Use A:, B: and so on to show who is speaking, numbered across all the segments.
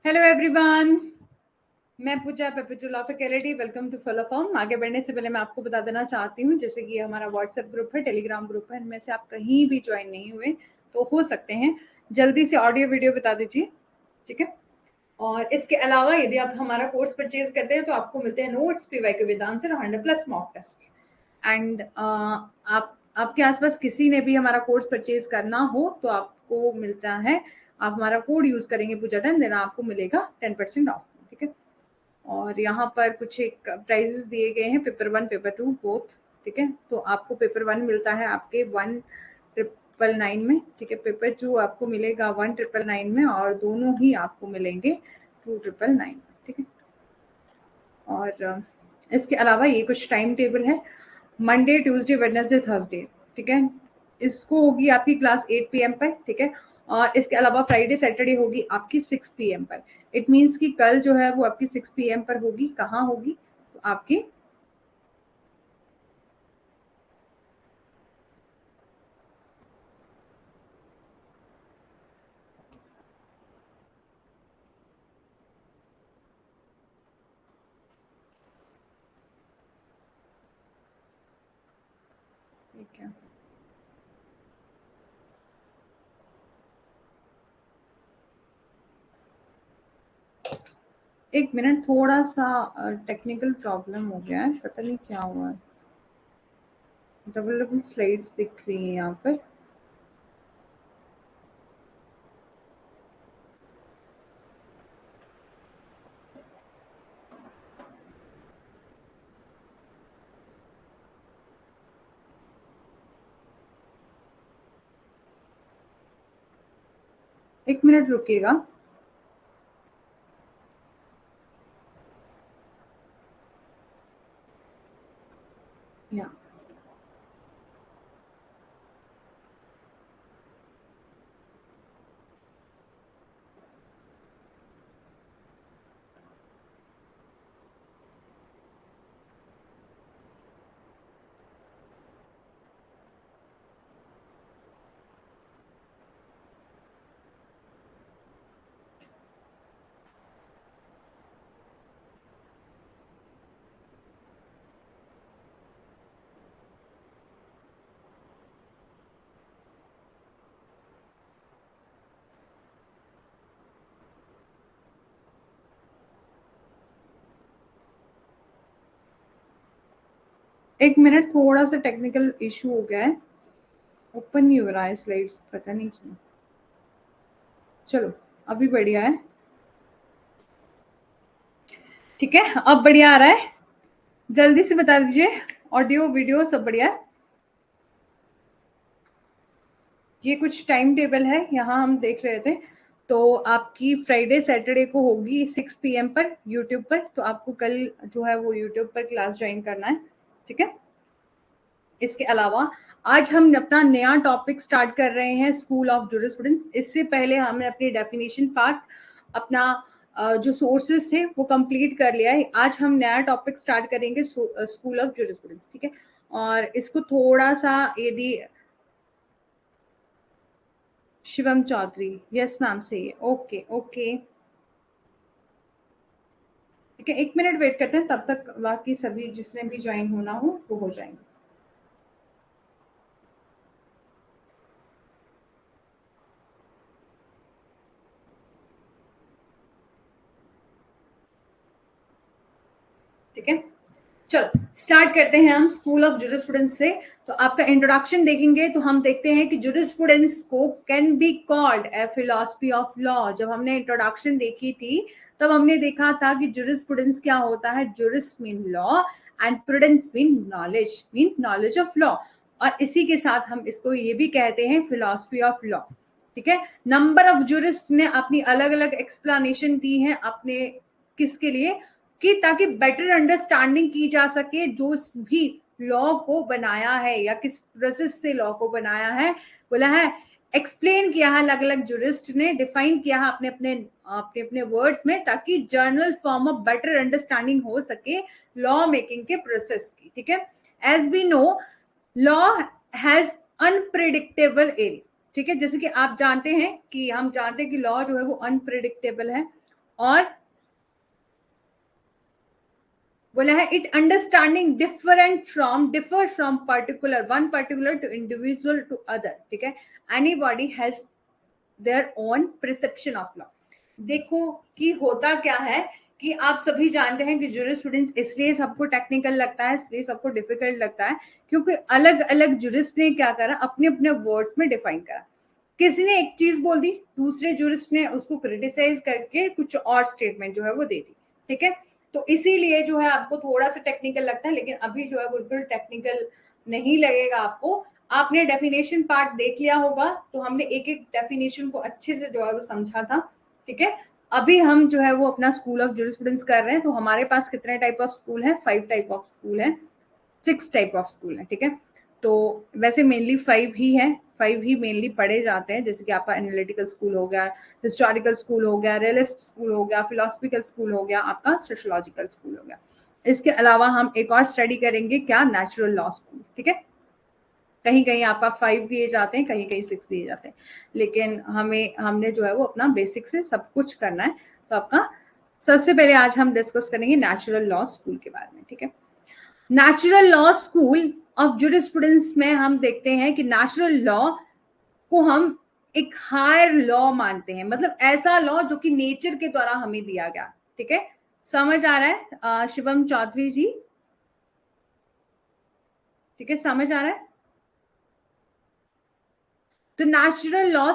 A: Hello everyone, मैं पूजा पेपिचुल ऑफ कैरेटी। Welcome to follow form. आगे बढ़ने से पहले मैं आपको बता देना चाहती हूँ, जैसे कि हमारा व्हाट्सएप ग्रुप है, टेलीग्राम ग्रुप है, इनमें से आप कहीं भी ज्वाइन नहीं हुए तो हो सकते हैं जल्दी से ऑडियो वीडियो बता दीजिए, ठीक है। और इसके अलावा यदि आप हमारा कोर्स परचेज करते हैं तो आपको मिलते हैं notes, PYQ with answer, 100+ mock test. And आप आपके आसपास किसी ने भी हमारा कोर्स परचेज करना हो तो आपको मिलता है, आप हमारा कोड यूज करेंगे पूजा 10, देना आपको मिलेगा 10% ऑफ, ठीक है। और यहाँ पर कुछ एक प्राइजेस दिए गए हैं, पेपर 1 पेपर 2 बोथ, ठीक है। तो आपको पेपर 1 मिलता है आपके 1999 में, ठीक है। पेपर 2 आपको मिलेगा 1999 में, और दोनों ही आपको मिलेंगे 2999 में, ठीक है। और इसके अलावा ये कुछ टाइम टेबल है, मंडे ट्यूसडे वेडनेसडे थर्सडे, ठीक है। इसको होगी आपकी क्लास 8 PM पर, ठीक है। और इसके अलावा फ्राइडे सैटरडे होगी आपकी 6 PM पर। इट मीन्स कि कल जो है वो आपकी 6 PM पर होगी। कहाँ होगी? तो आपकी ठीक है, एक मिनट, थोड़ा सा टेक्निकल प्रॉब्लम हो गया है, पता नहीं क्या हुआ है। डबल डबल स्लाइड्स दिख रही है यहाँ पर। एक मिनट रुकिएगा। या एक मिनट, थोड़ा सा टेक्निकल इशू हो गया है, ओपन नहीं हो रहा है स्लाइड्स, पता नहीं क्यों। चलो, अभी बढ़िया है, ठीक है। अब बढ़िया आ रहा है, जल्दी से बता दीजिए, ऑडियो वीडियो सब बढ़िया है। ये कुछ टाइम टेबल है, यहाँ हम देख रहे थे। तो आपकी फ्राइडे सैटरडे को होगी 6 PM पर यूट्यूब पर। तो आपको कल जो है वो यूट्यूब पर क्लास ज्वाइन करना है, ठीक है। इसके अलावा आज हम अपना नया टॉपिक स्टार्ट कर रहे हैं, स्कूल ऑफ जूरिस्प्रूडेंस। इससे पहले हमने अपनी डेफिनेशन पार्ट, अपना जो सोर्सेज थे वो कंप्लीट कर लिया है। आज हम नया टॉपिक स्टार्ट करेंगे, स्कूल ऑफ जूरिस्प्रूडेंस, ठीक है। और इसको थोड़ा सा यदि शिवम चौधरी, यस मैम, सही है, ओके ओके, ठीक है। एक मिनट वेट करते हैं, तब तक बाकी सभी जिसने भी ज्वाइन होना हो वो हो जाएंगे। ठीक है, चलो स्टार्ट करते हैं हम स्कूल ऑफ जूरिस्प्रूडेंस से। तो आपका इंट्रोडक्शन देखेंगे तो हम देखते हैं कि जूरिस्प्रूडेंस को can be called a philosophy of law. जब हमने इंट्रोडक्शन देखी थी तब हमने देखा था कि जूरिस्प्रूडेंस क्या होता है। Juris mean law and prudence mean knowledge of law. और इसी के साथ हम इसको ये भी कहते हैं फिलॉसफी ऑफ लॉ, ठीक है। नंबर ऑफ जूरिस्ट ने अपनी अलग अलग एक्सप्लेनेशन दी है अपने, किसके लिए, कि ताकि बेटर अंडरस्टैंडिंग की जा सके जो भी लॉ को बनाया है या किस प्रोसेस से लॉ को बनाया है, बोला है, एक्सप्लेन किया है, अलग अलग जूरिस्ट ने डिफाइन किया है अपने अपने अपने अपने वर्ड्स में, ताकि general form of better understanding हो सके लॉ मेकिंग के प्रोसेस की, ठीक है। As we know, law has unpredictable area, ठीक है। जैसे कि आप जानते हैं कि हम जानते हैं कि लॉ जो है वो अनप्रिडिक्टेबल है, और बोला है it understanding differ from particular one particular to individual to other, ठीक है। Anybody has their own perception of law. देखो कि होता क्या है कि आप सभी जानते हैं कि जूरिस्प्रूडेंस इसलिए सबको टेक्निकल लगता है, इसलिए सबको डिफिकल्ट लगता है, क्योंकि अलग अलग जूरिस्ट ने क्या करा, अपने अपने वर्ड्स में डिफाइन करा। किसी ने एक चीज बोल दी, दूसरे जूरिस्ट ने उसको क्रिटिसाइज करके कुछ और स्टेटमेंट जो है वो दे दी, ठीक है। तो इसीलिए जो है आपको थोड़ा सा टेक्निकल लगता है, लेकिन अभी जो है बिल्कुल टेक्निकल नहीं लगेगा आपको। आपने डेफिनेशन पार्ट देख लिया होगा, तो हमने एक एक डेफिनेशन को अच्छे से जो है वो समझा था, ठीक है। अभी हम जो है वो अपना स्कूल ऑफ जूरिस्प्रूडेंस कर रहे हैं। तो हमारे पास कितने टाइप ऑफ स्कूल है? 5 टाइप ऑफ स्कूल है, 6 टाइप ऑफ स्कूल है, ठीक है। तो वैसे मेनली 5 ही है, 5 ही मेनली पढ़े जाते हैं, जैसे कि आपका एनालिटिकल स्कूल हो गया, हिस्टोरिकल स्कूल हो गया, रियलिस्ट स्कूल हो गया, फिलोसफिकल स्कूल हो गया, आपका सोशियोलॉजिकल स्कूल हो गया। इसके अलावा हम एक और स्टडी करेंगे, क्या? नेचुरल लॉ स्कूल, ठीक है। कहीं कहीं आपका 5 दिए जाते हैं, कहीं कहीं 6 दिए जाते हैं, लेकिन हमने जो है वो अपना बेसिक से सब कुछ करना है। तो आपका सबसे पहले आज हम डिस्कस करेंगे नेचुरल लॉ स्कूल के बारे में, ठीक है। Natural law school of jurisprudence में हम देखते हैं कि नेचुरल लॉ को हम एक हायर लॉ मानते हैं, मतलब ऐसा लॉ जो कि नेचर के द्वारा हमें दिया गया, ठीक है। समझ आ रहा है शिवम चौधरी जी? ठीक है, समझ आ रहा है? तो natural law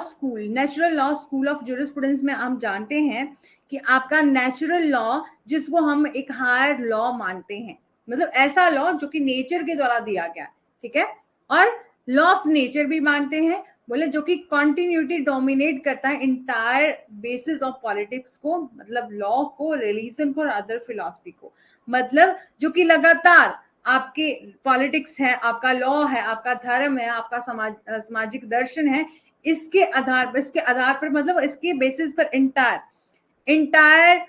A: school of jurisprudence में हम जानते हैं कि आपका नेचुरल लॉ जिसको हम एक हायर लॉ मानते हैं, मतलब ऐसा लॉ जो कि नेचर के द्वारा दिया गया, ठीक है। और लॉ ऑफ नेचर भी मानते हैं, बोले जो कि कॉन्टिन्यूटी डोमिनेट करता है इंटायर बेसिस ऑफ पॉलिटिक्स को, मतलब लॉ को, रिलीजन को और अदर फिलॉसफी को, मतलब जो कि लगातार आपके पॉलिटिक्स है, आपका लॉ है, आपका धर्म है, आपका सामाजिक दर्शन है, इसके आधार पर मतलब इसके बेसिस पर इंटायर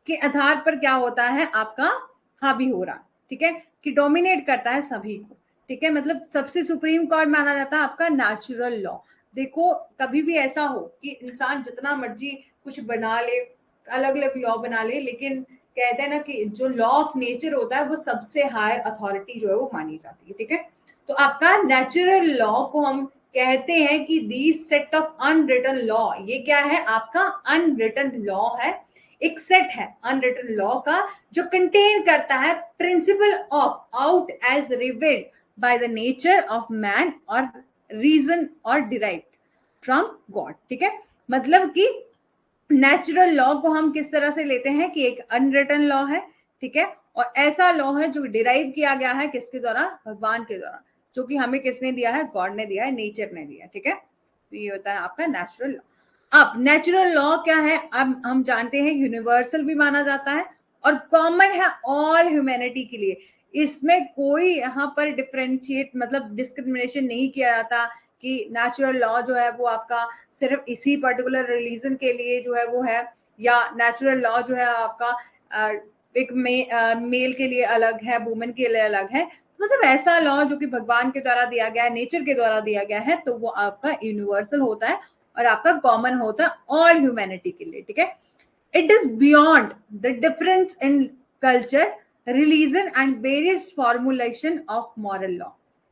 A: के आधार पर क्या होता है आपका हावी हो रहा, ठीक है, कि डोमिनेट करता है सभी को, ठीक है। मतलब सबसे सुप्रीम कोर्ट माना जाता है आपका नेचुरल लॉ। देखो कभी भी ऐसा हो कि इंसान जितना मर्जी कुछ बना ले, अलग अलग लॉ बना ले, लेकिन कहते हैं ना कि जो लॉ ऑफ नेचर होता है वो सबसे हायर अथॉरिटी जो है वो मानी जाती है, ठीक है। तो आपका नेचुरल लॉ को हम कहते हैं कि this set of unwritten law, ये क्या है? आपका अनरिटन लॉ है, एक सेट है अनरिटन लॉ का जो कंटेन करता है principle of out as revealed by the nature of man और रीजन और डिराइव्ड फ्रॉम गॉड, ठीक है। मतलब कि नेचुरल लॉ को हम किस तरह से लेते हैं कि एक अनरिटन लॉ है, ठीक है, और ऐसा लॉ है जो डिराइव किया गया है किसके द्वारा? भगवान के द्वारा, जो कि हमें किसने दिया है? गॉड ने दिया है, नेचर ने दिया है, ठीक है। तो ये होता है आपका नेचुरल लॉ। अब नेचुरल लॉ क्या है? अब हम जानते हैं यूनिवर्सल भी माना जाता है और कॉमन है ऑल ह्यूमैनिटी के लिए। इसमें कोई यहाँ पर डिफरेंशिएट मतलब डिस्क्रिमिनेशन नहीं किया जाता कि नेचुरल लॉ जो है वो आपका सिर्फ इसी पर्टिकुलर रिलीजन के लिए जो है वो है, या नेचुरल लॉ जो है आपका एक मेल के लिए अलग है, वुमेन के लिए अलग है। मतलब ऐसा लॉ जो कि भगवान के द्वारा दिया गया है, नेचर के द्वारा दिया गया है, तो वो आपका यूनिवर्सल होता है और आपका कॉमन होता है ऑल ह्यूमैनिटी के लिए, ठीक है। It is beyond the difference in culture, religion and various formulation of moral law,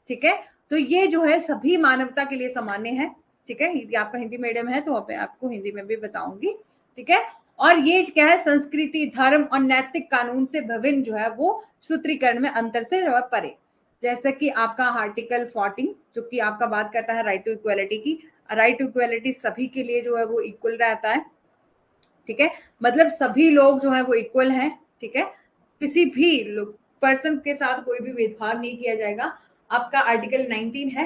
A: ठीक है। तो ये जो है सभी मानवता के लिए सामान्य है, ठीक है। यदि आपका हिंदी मीडियम है तो आपको हिंदी में भी बताऊंगी, ठीक है। और ये क्या है? संस्कृति, धर्म और नैतिक कानून से विभिन्न जो है वो सूत्रीकरण में अंतर से परे, जैसे कि आपका आर्टिकल 14 जो कि आपका बात करता है राइट टू इक्वालिटी की। राइट टू इक्वालिटी सभी के लिए जो है वो इक्वल रहता है, ठीक है। मतलब सभी लोग जो है वो इक्वल हैं, ठीक है। किसी भी पर्सन के साथ कोई भी भेदभाव नहीं किया जाएगा। आपका आर्टिकल 19 है,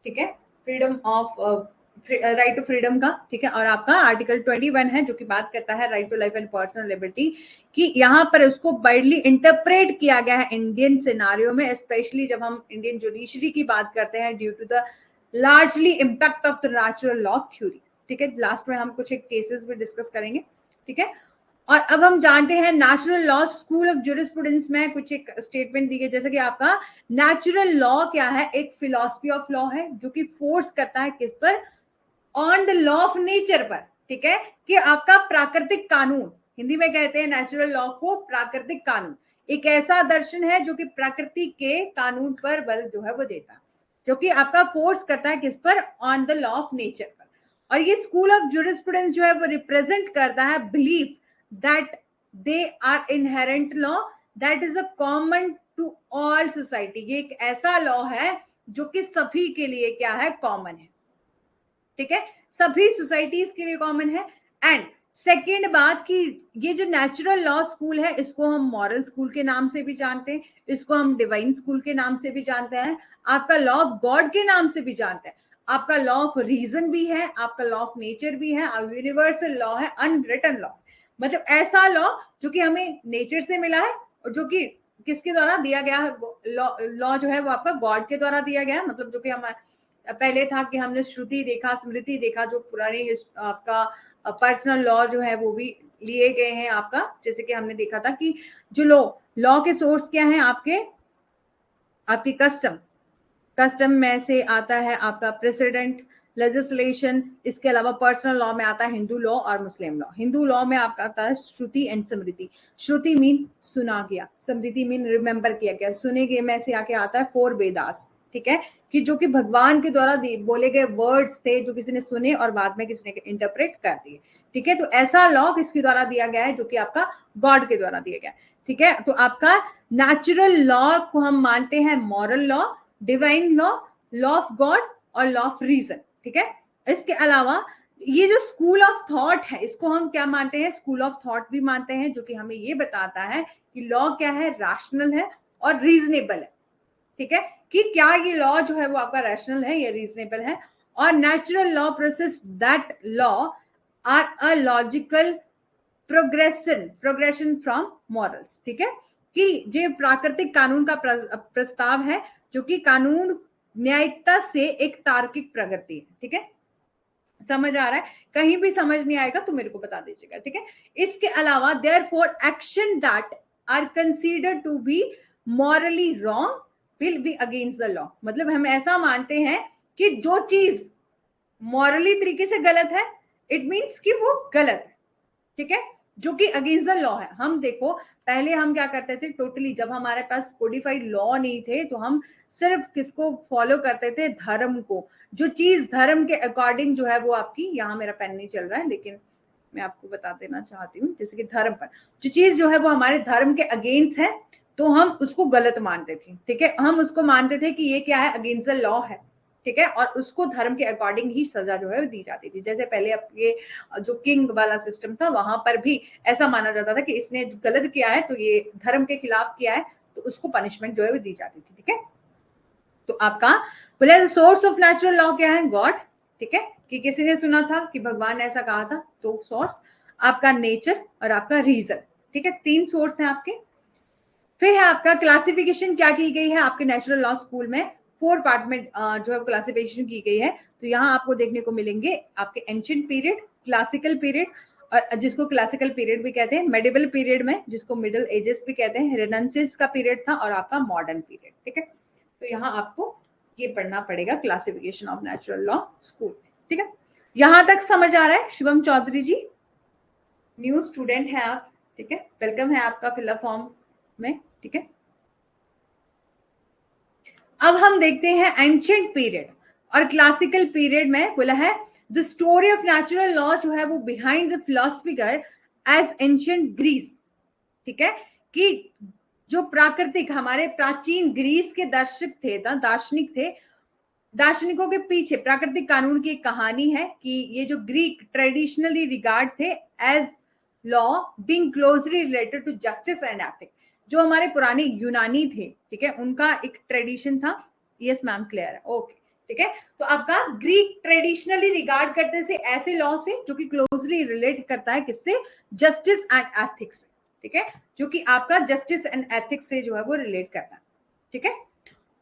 A: ठीक है, freedom of right to freedom का, ठीक है। और आपका आर्टिकल 21 है जो कि बात करता है right to life and personal liberty कि यहाँ पर उसको वाइडली इंटरप्रेट किया गया है इंडियन सिनारियो में, स्पेशली जब हम इंडियन जुडिशरी की बात करते हैं due to the largely impact of the natural law theory, ठीक है। लास्ट में हम कुछ एक केसेस भी डिस्कस करेंगे, ठीक है। और अब हम जानते हैं natural law school of jurisprudence में कुछ एक स्टेटमेंट दी गई, जैसे कि आपका नेचुरल लॉ क्या है? एक फिलॉसफी ऑफ लॉ है जो कि फोर्स करता है किस पर? On the law of nature पर, ठीक है, कि आपका प्राकृतिक कानून, हिंदी में कहते हैं नेचुरल लॉ को प्राकृतिक कानून, एक ऐसा दर्शन है जो कि प्रकृति के कानून पर बल जो है वो देता है, जो कि आपका फोर्स करता है किस पर, on the law of nature पर। और ये स्कूल ऑफ जूरिस्प्रूडेंस जो है वो रिप्रेजेंट करता है belief that they are inherent law that is a common to all society. ये एक ऐसा लॉ है जो कि सभी के लिए क्या है, कॉमन है, ठीक है, सभी सोसाइटीज के लिए कॉमन है। एंड सेकेंड बात कि ये जो नेचुरल लॉ स्कूल है इसको हम मॉरल स्कूल के नाम से भी जानते हैं, इसको हम डिवाइन स्कूल के नाम से भी जानते हैं, आपका लॉ ऑफ गॉड के नाम से भी जानते हैं, आपका लॉ ऑफ रीजन भी है, आपका लॉ ऑफ नेचर भी है, और यूनिवर्सल लॉ है, अनरिटन लॉ, मतलब ऐसा लॉ जो कि हमें नेचर से मिला है और जो कि किसके द्वारा दिया गया है, लॉ जो है वो आपका गॉड के द्वारा दिया गया है, मतलब जो कि हमारे पहले था कि हमने श्रुति देखा, स्मृति देखा, जो पुराने आपका पर्सनल लॉ जो है वो भी लिए गए हैं आपका, जैसे कि हमने देखा था कि जो लॉ के सोर्स क्या है आपके, आपकी कस्टम में से आता है आपका प्रेसिडेंट, लेजिस्लेशन, इसके अलावा पर्सनल लॉ में आता है हिंदू लॉ और मुस्लिम लॉ। हिंदू लॉ में आपका आता है श्रुति एंड स्मृति। श्रुति मीन सुना गया, स्मृति मीन रिमेंबर किया गया, सुने गए में से आके आता है 4 वेदास, ठीक है, कि जो कि भगवान के द्वारा बोले गए वर्ड्स थे जो किसी ने सुने और बाद में किसी ने इंटरप्रेट कर दिए, ठीक है। तो ऐसा लॉ किसके द्वारा दिया गया है, जो कि आपका गॉड के द्वारा दिया गया है, ठीक है। तो आपका नेचुरल लॉ को हम मानते हैं moral law, divine law, law of God और लॉ ऑफ रीजन, ठीक है। इसके अलावा ये जो स्कूल ऑफ थॉट है इसको हम क्या मानते हैं, स्कूल ऑफ थॉट भी मानते हैं, जो कि हमें ये बताता है कि लॉ क्या है, रैशनल है और रीजनेबल है, ठीक है, कि क्या ये लॉ जो है वो आपका रैशनल है या रीजनेबल है। और natural law process that law are a logical progression from morals, ठीक है, कि जो प्राकृतिक कानून का प्रस्ताव है जो कि कानून न्यायिकता से एक तार्किक प्रगति है, ठीक है। समझ आ रहा है, कहीं भी समझ नहीं आएगा तो मेरे को बता दीजिएगा, ठीक है। इसके अलावा therefore action that are considered to be morally wrong will be against the law, मतलब हम ऐसा मानते हैं कि जो चीज मॉरली तरीके से गलत है इट मीन्स कि वो गलत है, ठीक है, जो कि अगेंस्ट द लॉ है। हम देखो पहले हम क्या करते थे, टोटली जब हमारे पास कोडिफाइड लॉ नहीं थे तो हम सिर्फ किसको फॉलो करते थे, धर्म को, जो चीज धर्म के अकॉर्डिंग जो है वो आपकी, यहाँ मेरा पेन नहीं चल रहा है लेकिन मैं आपको बता देना चाहती हूँ, जैसे कि धर्म पर जो चीज जो है वो हमारे धर्म के अगेंस्ट है तो हम उसको गलत मानते थे, ठीक है, हम उसको मानते थे कि ये क्या है, अगेंस्ट द लॉ है, ठीक है, और उसको धर्म के अकॉर्डिंग ही सजा जो है दी जाती थी। जैसे पहले अब ये जो किंग वाला सिस्टम था वहां पर भी ऐसा माना जाता था कि इसने गलत किया है तो ये धर्म के खिलाफ किया है तो उसको पनिशमेंट जो है वो दी जाती थी, ठीक है। तो आपका बोले सोर्स ऑफ नेचुरल लॉ क्या है, गॉड, ठीक है, कि किसी ने सुना था कि भगवान ने ऐसा कहा था, तो सोर्स आपका नेचर और आपका रीजन, ठीक है, 3 सोर्स हैं आपके। फिर है आपका क्लासिफिकेशन क्या की गई है आपके नेचुरल लॉ स्कूल में, 4 पार्ट में जो है क्लासिफिकेशन की गई है। तो यहाँ आपको देखने को मिलेंगे आपके एंशिएंट पीरियड, क्लासिकल पीरियड, और जिसको क्लासिकल पीरियड भी कहते हैं, मेडिवल पीरियड में जिसको मिडिल एजेस भी कहते हैं, रेनेसांस का पीरियड था, और आपका मॉडर्न पीरियड, ठीक है। तो यहाँ आपको ये पढ़ना पड़ेगा classification of natural law school में, ठीक है। यहां तक समझ आ रहा है शिवम चौधरी जी, न्यू स्टूडेंट है आप, ठीक है, वेलकम है आपका फिलअप फॉर्म में, ठीक है। अब हम देखते हैं एंशिएंट पीरियड और क्लासिकल पीरियड में बोला है the story of natural law जो है वो behind the philosophical age ancient Greece, ठीक है, कि जो प्राकृतिक हमारे प्राचीन ग्रीस के दर्शक थे, दार्शनिक थे, दार्शनिकों के पीछे प्राकृतिक कानून की एक कहानी है कि ये जो ग्रीक ट्रेडिशनली रिगार्ड थे as law being closely related to justice and ethics, जो हमारे पुराने यूनानी थे, ठीक है, उनका एक ट्रेडिशन था। यस मैम, क्लियर है, ओके, ठीक है। तो आपका ग्रीक ट्रेडिशनली रिगार्ड करते थे ऐसे लॉ से जो कि क्लोजली रिलेट करता है किससे, जस्टिस एंड एथिक्स, ठीक है, जो कि आपका जस्टिस एंड एथिक्स से जो है वो रिलेट करता है, ठीक है।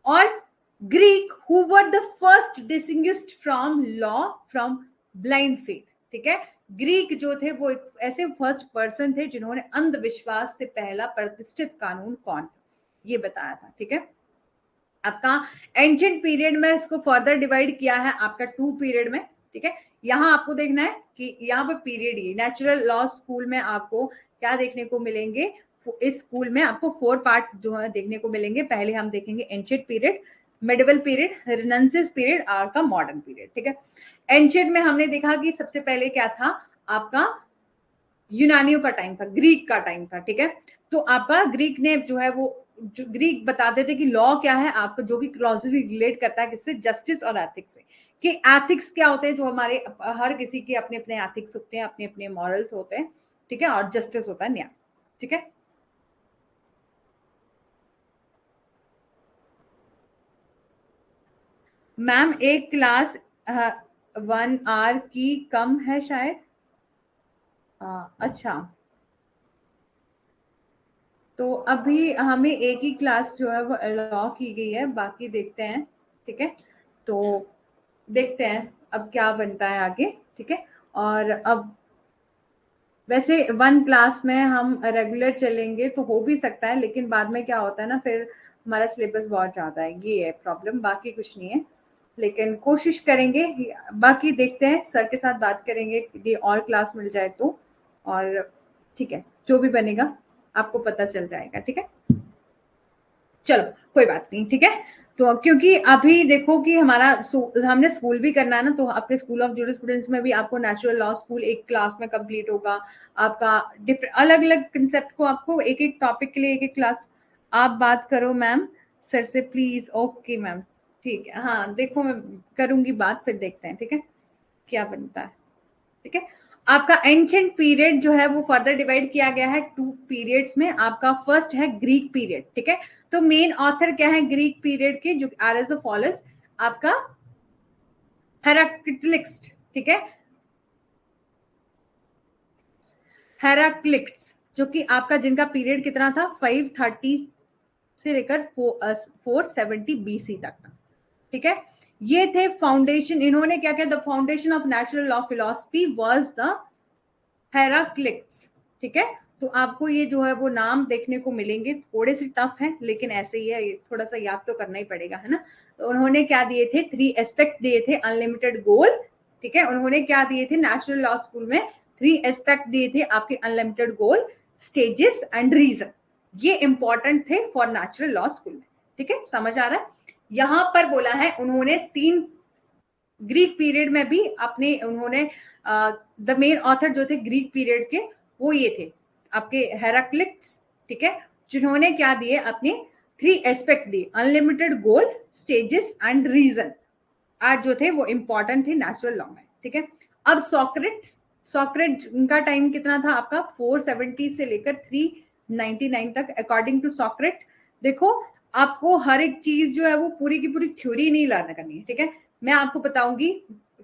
A: और Greek who were the first distinguished from law from blind faith, ठीक है, ग्रीक जो थे वो एक ऐसे फर्स्ट पर्सन थे जिन्होंने अंधविश्वास से पहला प्रतिष्ठित कानून कौन था ये बताया था, ठीक है। आपका एंशिएंट पीरियड में इसको फर्दर डिवाइड किया है आपका 2 पीरियड में, ठीक है। यहाँ आपको देखना है कि यहाँ पर पीरियड, ये नेचुरल लॉ स्कूल में आपको क्या देखने को मिलेंगे, इस स्कूल में आपको 4 पार्ट जो है देखने को मिलेंगे। पहले हम देखेंगे ancient period, medieval period, renaissance period, और का मॉडर्न पीरियड। ठीक है, एंशिएंट में हमने देखा कि सबसे पहले क्या था आपका, यूनानियों का टाइम था, ग्रीक का टाइम था। ठीक है, तो आपका ग्रीक ने जो है वो, जो ग्रीक बताते थे कि लॉ क्या है आपको, जो कि क्लोजली रिलेट करता है किससे, जस्टिस और एथिक्स से, कि एथिक्स क्या होते हैं, जो हमारे हर किसी के अपने अपने एथिक्स होते हैं, अपने अपने मॉरल्स होते हैं। ठीक है, और जस्टिस होता है न्याय। ठीक है, मैम एक क्लास 1 आवर की कम है शायद। अच्छा, तो अभी हमें एक ही क्लास जो है वो अलाउ की गई है, बाकी देखते हैं। ठीक है, तो देखते हैं अब क्या बनता है आगे। ठीक है, और अब वैसे 1 क्लास में हम रेगुलर चलेंगे तो हो भी सकता है, लेकिन बाद में क्या होता है ना, फिर हमारा सिलेबस बहुत ज्यादा है, ये है प्रॉब्लम, बाकी कुछ नहीं है। लेकिन कोशिश करेंगे, बाकी देखते हैं, सर के साथ बात करेंगे यदि और क्लास मिल जाए तो। और ठीक है, जो भी बनेगा आपको पता चल जाएगा। ठीक है, चलो कोई बात नहीं। ठीक है, तो क्योंकि अभी देखो कि हमारा हमने स्कूल भी करना है ना, तो आपके स्कूल ऑफ जूरिस्प्रूडेंस में भी आपको नेचुरल लॉ स्कूल एक क्लास में कंप्लीट होगा। आपका डिफरेंट अलग अलग कंसेप्ट को आपको एक एक टॉपिक के लिए एक एक क्लास। आप बात करो मैम सर से प्लीज। ओके मैम, ठीक है, हाँ देखो मैं करूंगी बात, फिर देखते हैं। ठीक है, क्या बनता है। ठीक है, आपका एंशिएंट पीरियड जो है वो फर्दर डिवाइड किया गया है 2 पीरियड्स में। आपका फर्स्ट है ग्रीक पीरियड। ठीक है, तो मेन ऑथर क्या है ग्रीक पीरियड के, जो आर एज फॉलोस, आपका हेराक्लिटस। ठीक है, हेराक्लिटस, जो कि आपका जिनका पीरियड कितना था 530 से लेकर 470 बीसी तक था। ठीक है, ये थे फाउंडेशन, इन्होंने क्या किया, the foundation of natural law philosophy was the Heraclitus. ठीक है, तो आपको ये जो है वो नाम देखने को मिलेंगे, थोड़े से टफ है लेकिन ऐसे ही है, ये थोड़ा सा याद तो करना ही पड़ेगा, है ना। तो उन्होंने क्या दिए थे, 3 एस्पेक्ट दिए थे, अनलिमिटेड गोल। ठीक है, उन्होंने क्या दिए थे नेशनल लॉ स्कूल में, 3 एस्पेक्ट दिए थे आपके, unlimited goal, stages and reason. ये इंपॉर्टेंट थे फॉर नेचुरल लॉ स्कूल में। ठीक है, समझ आ रहा है। यहां पर बोला है उन्होंने 3, ग्रीक पीरियड में भी अपने उन्होंने द मेन ऑथर जो थे ग्रीक पीरियड के, वो ये थे आपके हेराक्लिट्स। ठीक है, जिन्होंने क्या दिए अपने 3 एस्पेक्ट दिए, unlimited goal, stages and reason, आज जो थे वो इंपॉर्टेंट थे नेचुरल लॉ में। ठीक है, अब सॉक्रेट, सॉक्रेट का टाइम कितना था आपका 470 से लेकर 399 तक अकॉर्डिंग टू सॉक्रेट। देखो, आपको हर एक चीज जो है वो पूरी की पूरी थ्योरी नहीं लर्न करनी है। ठीक है, मैं आपको बताऊंगी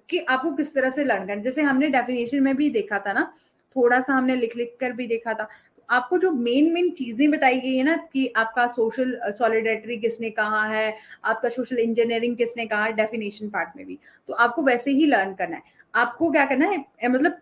A: कि आपको किस तरह से लर्न करना, जैसे हमने डेफिनेशन में भी देखा था ना, थोड़ा सा हमने लिख लिख कर भी देखा था। आपको जो मेन मेन चीजें बताई गई है ना, कि आपका सोशल सॉलिडेरिटी किसने कहा है, आपका सोशल इंजीनियरिंग किसने कहा है, डेफिनेशन पार्ट में भी, तो आपको वैसे ही लर्न करना है। आपको क्या करना है, मतलब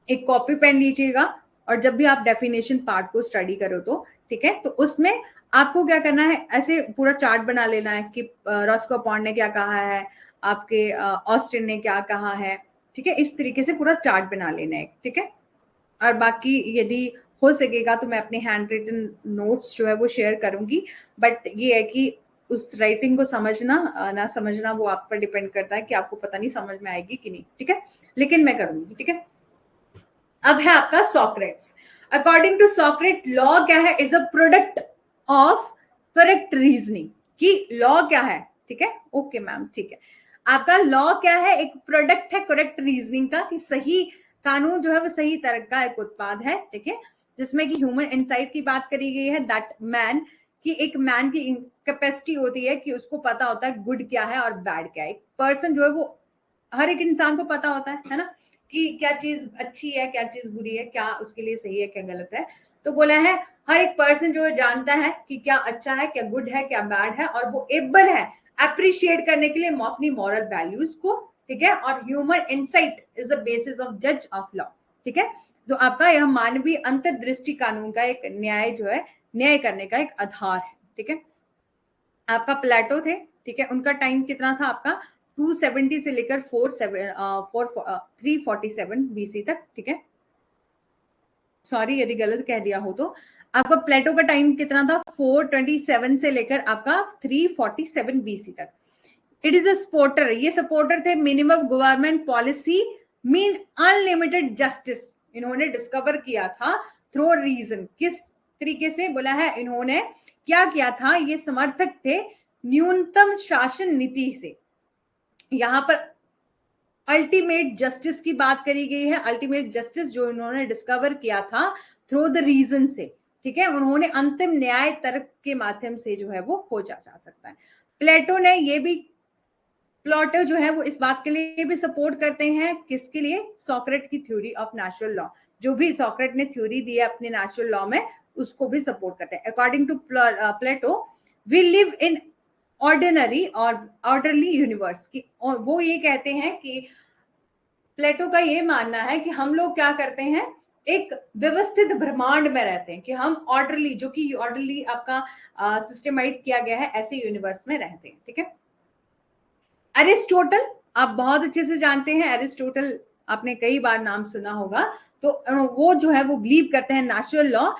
A: एक कॉपी पेन लीजिएगा, और जब भी आप डेफिनेशन पार्ट को स्टडी करो तो ठीक है, तो उसमें आपको क्या करना है, ऐसे पूरा चार्ट बना लेना है कि रॉस्को पॉन्ड ने क्या कहा है, आपके ऑस्टिन ने क्या कहा है। ठीक है, इस तरीके से पूरा चार्ट बना लेना है। ठीक है, और बाकी यदि हो सकेगा तो मैं अपने हैंड रिटन नोट्स जो है वो शेयर करूंगी, बट ये है कि उस राइटिंग को समझना ना समझना वो आप पर डिपेंड करता है कि आपको पता नहीं समझ में आएगी कि नहीं। ठीक है, लेकिन मैं करूंगी। ठीक है, अब है आपका Socrates. According to Socrates, law क्या है, is a product of correct reasoning. कि लॉ क्या है, ठीक है, ओके मैम, ठीक है, आपका लॉ क्या है, एक प्रोडक्ट है करेक्ट रीजनिंग का, कि सही कानून जो है वो सही तरह का एक उत्पाद है। ठीक है, जिसमें कि ह्यूमन इंसाइट की बात करी गई है, दैट मैन, कि एक मैन की कैपेसिटी होती है कि उसको पता होता है गुड क्या है और बैड क्या है। एक पर्सन जो है वो, हर एक इंसान को पता होता है ना, कि क्या चीज अच्छी है, क्या चीज बुरी है, क्या उसके लिए सही है, क्या गलत है। तो बोला है हर एक पर्सन जो जानता है कि क्या अच्छा है, क्या गुड है, क्या बैड है, और वो एबल है अप्रिशिएट करने के लिए अपनी मॉरल वैल्यूज को। ठीक है, और human insight is the basis of जज ऑफ लॉ। ठीक है, तो आपका यह मानवीय अंतर्दृष्टि कानून का एक न्याय जो है, न्याय करने का एक आधार है। ठीक है, आपका प्लेटो थे। ठीक है, उनका टाइम कितना था आपका 270 से लेकर 347 BC तक, ठीक है। सॉरी यदि गलत कह दिया हो तो। आपका प्लेटो का टाइम कितना था? 427 से लेकर आपका 347 BC तक। इट इज अ सपोर्टर, ये सपोर्टर थे minimum government policy mean unlimited justice. इन्होंने डिस्कवर किया था थ्रू रीजन। किस तरीके से बोला है इन्होंने, क्या किया था? ये समर्थक थे न्यूनतम शासन नीति से। यहां पर अल्टीमेट जस्टिस की बात करी गई है। अल्टीमेट जस्टिस जो इन्होंने डिस्कवर किया था थ्रू द रीजन से, ठीक है। उन्होंने अंतिम न्याय तर्क के माध्यम से जो है वो खोजा जा सकता है। प्लेटो ने ये भी, प्लेटो जो है वो इस बात के लिए भी सपोर्ट करते हैं, किसके लिए? सॉक्रेट की थ्योरी ऑफ नेचुरल लॉ। जो भी सॉक्रेट ने थ्योरी दी है अपने नेचुरल लॉ में, उसको भी सपोर्ट करते हैं। According to Plato, we live in ordinary और ऑर्डरली यूनिवर्स की। और वो ये कहते हैं कि प्लेटो का ये मानना है कि हम लोग क्या करते हैं, एक व्यवस्थित ब्रह्मांड में रहते हैं, कि हम ऑर्डरली, जो कि ऑर्डरली आपका सिस्टमाइज किया गया है, ऐसे यूनिवर्स में रहते हैं, ठीक है। एरिस्टोटल आप बहुत अच्छे से जानते हैं, एरिस्टोटल आपने कई बार नाम सुना होगा। तो वो जो है वो बिलीव करते हैं नेचुरल लॉ।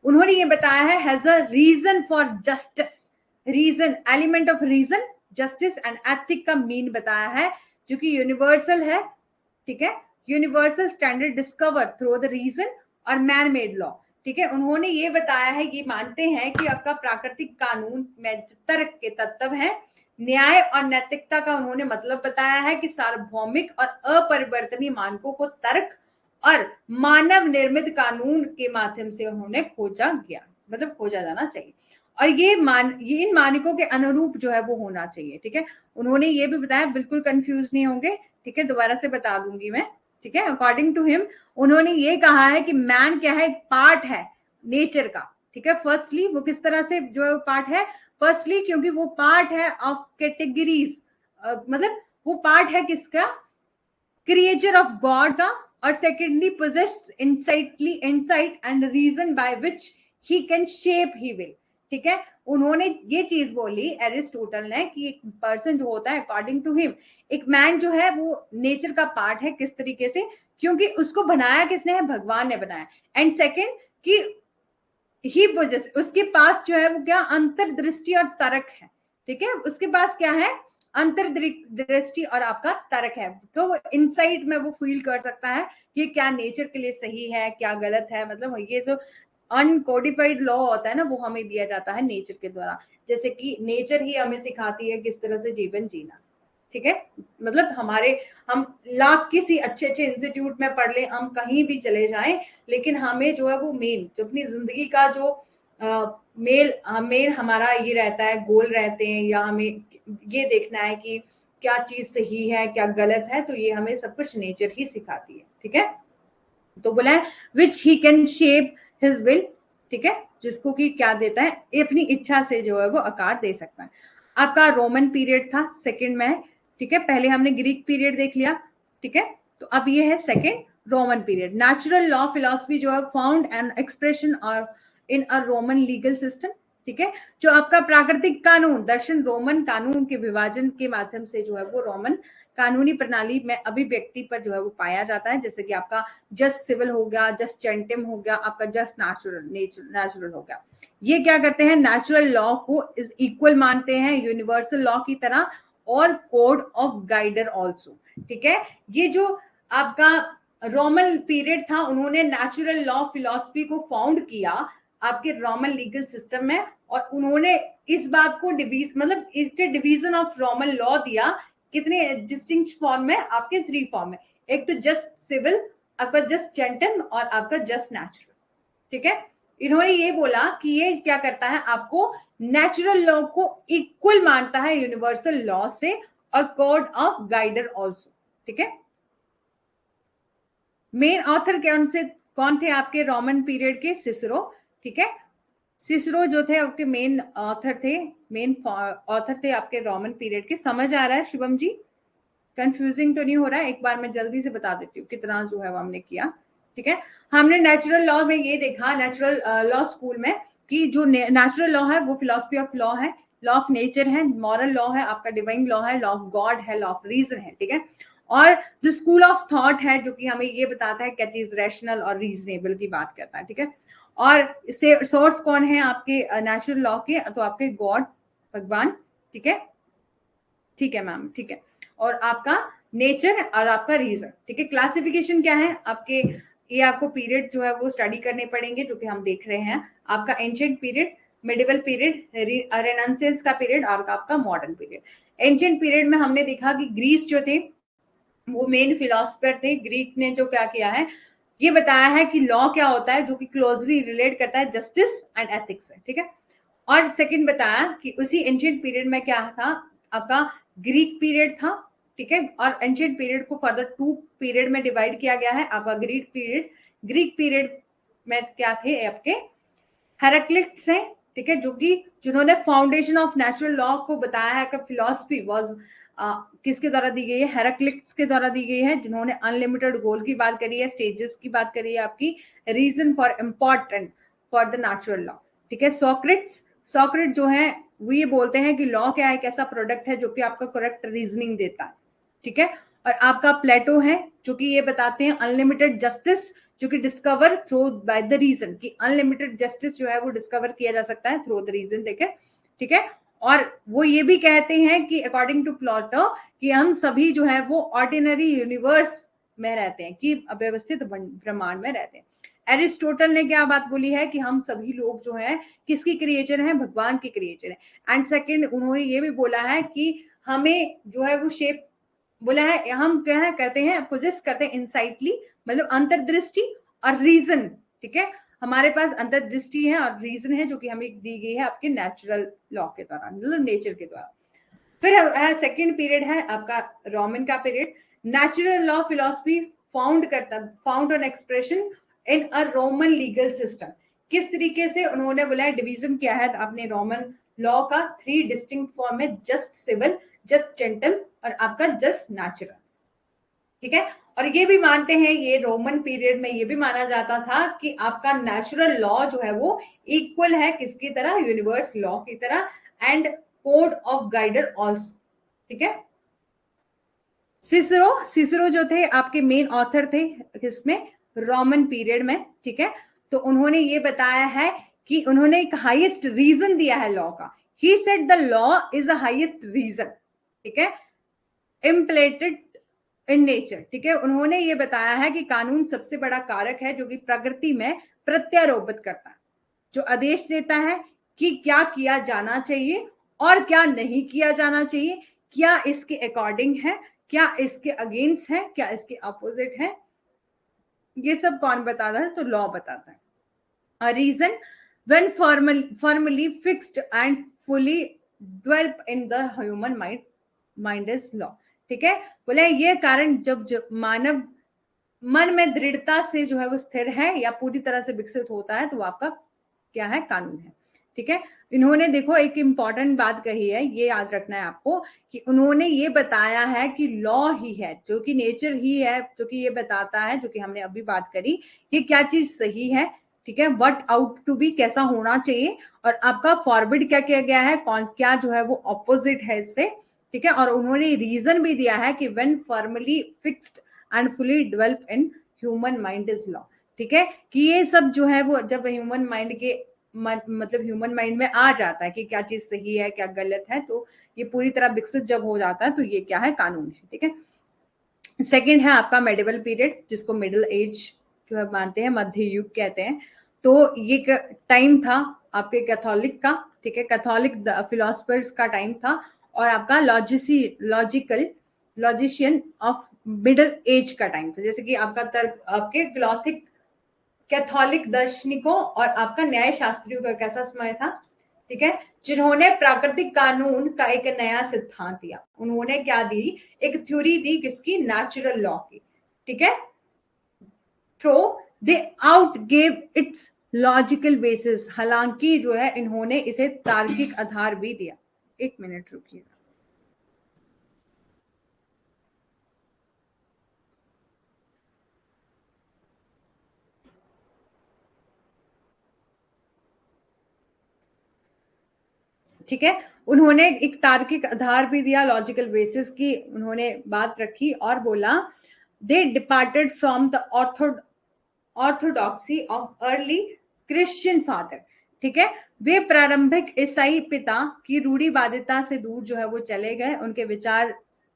A: उन्होंने ये बताया है has a reason for justice. Reason, element of reason, justice and ethic का मीन बताया है, जो कि यूनिवर्सल है, ठीक है। Universal standard discover through the reason और मैन मेड लॉ, ठीक है। उन्होंने ये बताया है, ये मानते हैं कि आपका प्राकृतिक कानून में तर्क के तत्व है। न्याय और नैतिकता का उन्होंने मतलब बताया है कि सार्वभौमिक और अपरिवर्तनीय मानकों को तर्क और मानव निर्मित कानून के माध्यम से उन्होंने खोजा गया, मतलब खोजा जाना चाहिए। और ये इन मानकों के अनुरूप जो है वो होना चाहिए, ठीक है। उन्होंने ये भी बताया, बिल्कुल कंफ्यूज नहीं होंगे, ठीक है, दोबारा से बता दूंगी मैं, ठीक है। अकॉर्डिंग टू हिम, उन्होंने ये कहा है कि मैन क्या है, एक पार्ट है नेचर का, ठीक है। फर्स्टली वो किस तरह से जो है पार्ट है, फर्स्टली क्योंकि वो पार्ट है ऑफ कैटेगरीज, मतलब वो पार्ट है किसका, क्रिएचर ऑफ गॉड का। और secondly possess insight and reason by which he can shape he will, ठीक है। उन्होंने ये चीज बोली एरिस्टोटल ने कि एक पर्सन जो होता है, अकॉर्डिंग टू हिम, एक मैन जो है वो नेचर का पार्ट है। किस तरीके से? क्योंकि उसको बनाया किसने है? भगवान ने बनाया। एंड सेकेंड कि ही पोजेस, उसके पास जो है वो क्या, अंतर्दृष्टि और तर्क है, ठीक है। उसके पास क्या है? अंतर्दृष्टि और आपका तर्क है। तो वो इनसाइट में वो फील कर सकता है कि क्या नेचर के लिए सही है, क्या गलत है। मतलब ये जो अनकोडिफाइड लॉ होता है ना, वो हमें दिया जाता है नेचर के द्वारा। जैसे कि नेचर ही हमें सिखाती है किस तरह से जीवन जीना, ठीक है। मतलब हम लाख किसी अच्छे अच्छे इंस्टीट्यूट में पढ़ ले, हम कहीं भी चले जाएं, लेकिन हमें जो है वो मेन जो अपनी जिंदगी का जो मेन हमारा ये रहता है, गोल रहते हैं, या हमें ये देखना है कि क्या चीज सही है क्या गलत है, तो ये हमें सब कुछ नेचर ही सिखाती है, ठीक है। तो बोला है which he can shape his will, ठीक है, जिसको कि क्या देता है, अपनी इच्छा से जो है वो आकार दे सकता है। आपका रोमन पीरियड था सेकंड में, ठीक है। पहले हमने ग्रीक पीरियड देख लिया, ठीक है। तो अब ये है second Roman period. Natural law philosophy जो है found an expression of in a Roman legal system, ठीक है। जो आपका प्राकृतिक कानून दर्शन रोमन कानून के विभाजन के माध्यम से जो है वो रोमन कानूनी प्रणाली में अभिव्यक्ति पर जो है वो पाया जाता है। जैसे कि आपका जस्ट सिविल हो गया, जस्ट जेंटिम हो गया, आपका जस्ट नेचुरल हो गया। ये क्या करते हैं, नेचुरल लॉ को इज इक्वल मानते हैं यूनिवर्सल लॉ की तरह, और कोड ऑफ गाइडर ऑल्सो, ठीक है। ये जो आपका रोमन पीरियड था, उन्होंने नेचुरल लॉ फिलॉसफी को फाउंड किया आपके रोमन लीगल सिस्टम में, और उन्होंने इस बात को मतलब इसके डिवीजन ऑफ रोमन लॉ दिया कितने डिस्टिंक्ट फॉर्म में, आपके 3 फॉर्म में। एक तो जस्ट सिविल, आपका जस्ट जेंटम, और आपका जस्ट नेचुरल, ठीक है। इन्होंने ये बोला कि ये क्या करता है, आपको नेचुरल लॉ को इक्वल मानता है यूनिवर्सल लॉ से, और कोड ऑफ गाइडर ऑल्सो, ठीक है। मेन ऑथर कौन थे आपके रोमन पीरियड के? सिसरो, ठीक है। सिसरो जो थे आपके मेन ऑथर थे आपके रोमन पीरियड के। समझ आ रहा है शुभम जी? कंफ्यूजिंग तो नहीं हो रहा है? एक बार मैं जल्दी से बता देती हूँ कितना जो है वो हमने किया, ठीक है। हमने नेचुरल लॉ में ये देखा, नेचुरल लॉ स्कूल में, कि जो नेचुरल लॉ है वो फिलॉसफी ऑफ लॉ है, लॉ ऑफ नेचर है, मॉरल लॉ है, आपका डिवाइन लॉ है, लॉ ऑफ गॉड है, लॉ ऑफ रीजन है, ठीक है। और जो स्कूल ऑफ थॉट है जो कि हमें ये बताता है क्या चीज रैशनल और रीजनेबल की बात करता है, ठीक है। और इससे सोर्स कौन है आपके नेचुरल लॉ के, तो आपके गॉड, भगवान, ठीक है, ठीक है मैम, ठीक है। और आपका नेचर और आपका रीजन, ठीक है। क्लासिफिकेशन क्या है आपके, ये आपको पीरियड जो है वो स्टडी करने पड़ेंगे जो कि हम देख रहे हैं। आपका ancient period, medieval period, renaissance का पीरियड और आपका मॉडर्न पीरियड। एंशिएंट पीरियड में हमने देखा कि ग्रीस जो थे वो मेन फिलोसफर थे। ग्रीक ने जो क्या किया है, ये बताया है कि लॉ क्या होता है, जो कि क्लोजली रिलेट करता है जस्टिस एंड एथिक्स है, ठीक है। और सेकंड बताया कि उसी एंशिएंट पीरियड में क्या था, आपका ग्रीक पीरियड था, ठीक है। और एंशिएंट पीरियड को फर्दर 2 पीरियड में डिवाइड किया गया है। आपका ग्रीक पीरियड में क्या थे आपके हेराक्लिट्स हैं, ठीक है, जो कि जिन्होंने फाउंडेशन ऑफ नेचुरल लॉ को बताया है कि फिलॉसफी वाज किसके द्वारा दी गई है, हेराक्लिट्स के द्वारा दी गई है, जिन्होंने अनलिमिटेड गोल की बात करी है, स्टेजेस की बात करी है, आपकी reason for important for the natural law, ठीक है। सॉक्रेट जो है वो ये बोलते हैं कि लॉ क्या है, एक ऐसा प्रोडक्ट है जो कि आपका करेक्ट रीजनिंग देता है, ठीक है। और आपका प्लेटो है जो कि ये बताते हैं अनलिमिटेड जस्टिस, जो कि discover through by the reason, कि अनलिमिटेड जस्टिस जो है वो डिस्कवर किया जा सकता है थ्रू द रीजन, देखे, ठीक है। और वो ये भी कहते हैं कि अकॉर्डिंग टू प्लॉटो कि हम सभी जो है वो ऑर्डिनरी यूनिवर्स में रहते हैं, कि अव्यवस्थित ब्रह्मांड में रहते हैं। एरिस्टोटल ने क्या बात बोली है कि हम सभी लोग जो है किसकी क्रिएचर हैं, भगवान की क्रिएचर है। एंड सेकंड उन्होंने ये भी बोला है कि हमें जो है वो शेप बोला है, हम क्या है कहते हैं पोजेस करते हैं इनसाइटली, मतलब अंतर्दृष्टि और रीजन, ठीक है। हमारे पास अंतर्दृष्टि है और रीजन है जो कि हमें दी गई है आपके नेचुरल लॉ के द्वारा, मतलब नेचर के द्वारा। फिर सेकंड पीरियड है आपका रोमन का period. Natural law philosophy found on expression in a Roman legal system. किस तरीके से उन्होंने बोला है, डिवीजन किया है आपने रोमन लॉ का 3 डिस्टिंक्ट फॉर्म है, जस्ट सिविल, जस्ट जेंटल और आपका जस्ट नेचुरल, ठीक है। और ये भी मानते हैं, ये रोमन पीरियड में ये भी माना जाता था कि आपका नेचुरल लॉ जो है वो इक्वल है किसकी तरह, यूनिवर्स लॉ की तरह, and code of guider also, ठीक है। सिसरो जो थे आपके मेन ऑथर थे किसमें, रोमन पीरियड में, ठीक है। तो उन्होंने ये बताया है कि उन्होंने एक हाईएस्ट रीजन दिया है लॉ का। He said the law is the highest reason, ठीक है, इम्प्लेटेड इन नेचर, ठीक है। उन्होंने ये बताया है कि कानून सबसे बड़ा कारक है जो कि प्रकृति में प्रत्यारोपित करता है, जो आदेश देता है कि क्या किया जाना चाहिए और क्या नहीं किया जाना चाहिए, क्या इसके अकॉर्डिंग है, क्या इसके अगेंस्ट है, क्या इसके अपोजिट है, ये सब कौन बताता है, तो लॉ बताता है। A reason when firmly fixed and fully developed in the human mind is law, ठीक है। बोले ये कारण जब मानव मन में दृढ़ता से जो है वो स्थिर है या पूरी तरह से विकसित होता है तो वो आपका क्या है, कानून है, ठीक है। इन्होंने देखो एक इंपॉर्टेंट बात कही है, ये याद रखना है आपको, कि उन्होंने ये बताया है कि लॉ ही है जो कि नेचर ही है जो कि ये बताता है, जो कि हमने अभी बात करी कि क्या चीज सही है, ठीक है, व्हाट आउट टू बी कैसा होना चाहिए, और आपका फॉरवर्ड क्या किया गया है, कौन क्या जो है वो ऑपोजिट है इससे, ठीक है। और उन्होंने रीजन भी दिया है कि when formally fixed and fully develop in human mind is law, ठीक है। कि ये सब जो है वो जब ह्यूमन माइंड के मतलब ह्यूमन माइंड में आ जाता है कि क्या चीज सही है क्या गलत है, तो ये पूरी तरह विकसित जब हो जाता है तो ये क्या है, कानून है, ठीक है। सेकंड है आपका मेडिवल पीरियड, जिसको मिडिल एज जो है मानते हैं, मध्य युग कहते हैं। तो ये टाइम था आपके कैथोलिक का, ठीक है, कैथोलिक फिलोसफर्स का टाइम था, और आपका लॉजिशियन ऑफ मिडिल एज का टाइम था, जैसे कि आपका तर्क आपके ग्लॉथिक कैथोलिक दार्शनिकों और आपका न्याय शास्त्रियों का कैसा समय था, ठीक है, जिन्होंने प्राकृतिक कानून का एक नया सिद्धांत दिया। उन्होंने क्या दी, एक थ्योरी दी किसकी, नेचुरल लॉ की, ठीक है। Through they out gave its logical basis, हालांकि जो है इन्होंने इसे तार्किक आधार भी दिया। एक मिनट रुकिए। ठीक है। उन्होंने एक तार्किक आधार भी दिया, लॉजिकल बेसिस की उन्होंने बात रखी और बोला they departed from the orthodoxy of early Christian father. ठीक है, वे प्रारंभिक ईसाई पिता की रूढ़िवादिता से दूर जो है वो चले गए, उनके विचार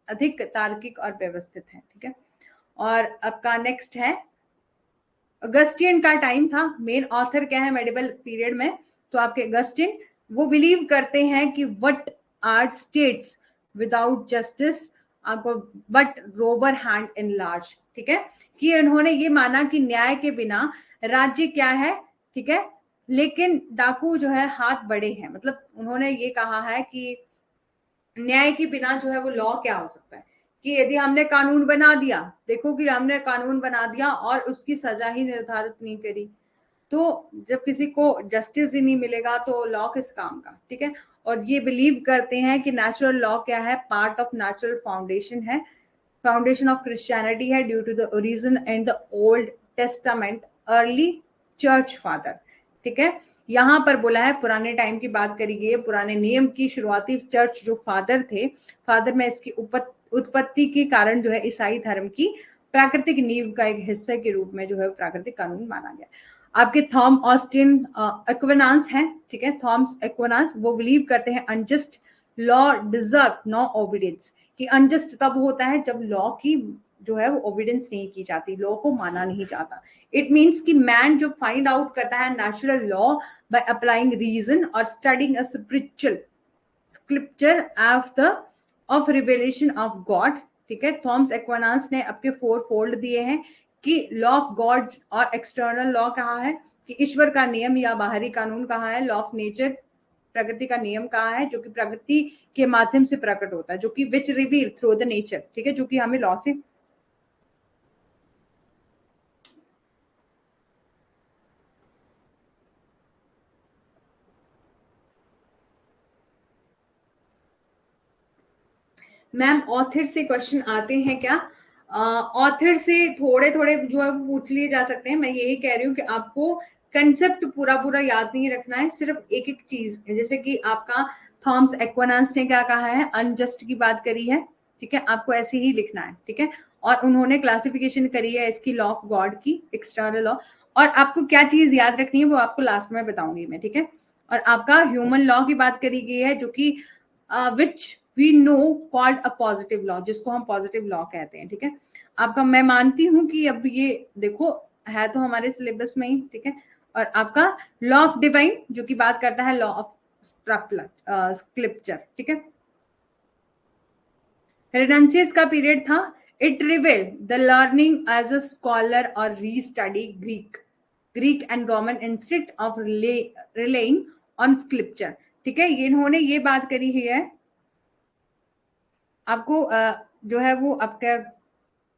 A: अधिक तार्किक और व्यवस्थित हैं। ठीक है, और आपका नेक्स्ट है अगस्टियन का टाइम था। मेन ऑथर क्या है मेडिवल पीरियड में, तो आपके अगस्टिन, वो बिलीव करते हैं कि what are states without justice आपको but robber hand in large. ठीक है, कि उन्होंने ये माना कि न्याय के बिना राज्य क्या है, ठीक है, लेकिन डाकू जो है हाथ बड़े हैं। मतलब उन्होंने ये कहा है कि न्याय के बिना जो है वो लॉ क्या हो सकता है, कि यदि हमने कानून बना दिया, देखो कि हमने कानून बना दिया और उसकी सजा ही निर्धारित नहीं करी, तो जब किसी को जस्टिस ही नहीं मिलेगा तो लॉ किस काम का। ठीक है, और ये बिलीव करते हैं कि नेचुरल लॉ क्या है, पार्ट ऑफ नेचुरल फाउंडेशन है, फाउंडेशन ऑफ क्रिश्चियनिटी है, due to the origin and the old testament early church father. ठीक है, यहां पर बोला है पुराने टाइम की बात करी गई है, पुराने नियम की शुरुआती चर्च जो फादर थे, फादर में इसकी उत्पत्ति के कारण जो है ईसाई धर्म की प्राकृतिक नींव का एक हिस्से के रूप में जो है प्राकृतिक कानून माना गया। आपके थॉम ऑस्टिन एक्विनास हैं। ठीक है, थॉमस एक्विनास वो बिलीव करते हैं unjust law deserve no obedience, कि अनजस्ट तब होता है जब लॉ की जो है वो ओबीडियंस नहीं की जाती, लॉ को माना नहीं जाता। इट मीन्स कि मैन जो फाइंड आउट करता है natural law by applying reason और studying a spiritual scripture of revelation of God. ठीक है, थॉमस एक्विनास ने आपके 4 फोल्ड दिए हैं कि लॉ ऑफ गॉड और एक्सटर्नल लॉ कहा है, कि ईश्वर का नियम या बाहरी कानून कहा है, लॉ ऑफ नेचर प्रकृति का नियम कहा है जो कि प्रकृति के माध्यम से प्रकट होता है, जो कि विच रिवील थ्रू द नेचर। ठीक है, जो कि हमें लॉ से मैम ऑथर से क्वेश्चन आते हैं क्या? ऑथर से थोड़े थोड़े जो है पूछ लिए जा सकते हैं। मैं यही कह रही हूँ कि आपको कंसेप्ट पूरा पूरा याद नहीं रखना है, सिर्फ एक एक चीज, जैसे कि आपका थॉमस एक्विनास ने क्या कहा है, अनजस्ट की बात करी है। ठीक है, आपको ऐसे ही लिखना है। ठीक है, और उन्होंने क्लासिफिकेशन करी है इसकी लॉ ऑफ गॉड की, एक्सटर्नल लॉ, और आपको क्या चीज याद रखनी है वो आपको लास्ट में बताऊंगी मैं। ठीक है, और आपका ह्यूमन लॉ की बात करी गई है जो कि which we know called a positive law, जिसको हम पॉजिटिव लॉ कहते हैं। ठीक है, आपका मैं मानती हूं कि अब ये देखो है तो हमारे सिलेबस में ही। ठीक है, और आपका लॉ ऑफ डिवाइन जो कि बात करता है लॉ ऑफ स्क्रिप्चर। ठीक है, रेनेसांस का पीरियड था। It revealed the learning as a scholar और restudy Greek and Roman instead of relying on scripture. ठीक है, इन्होंने ये बात करी है, आपको जो है वो आपका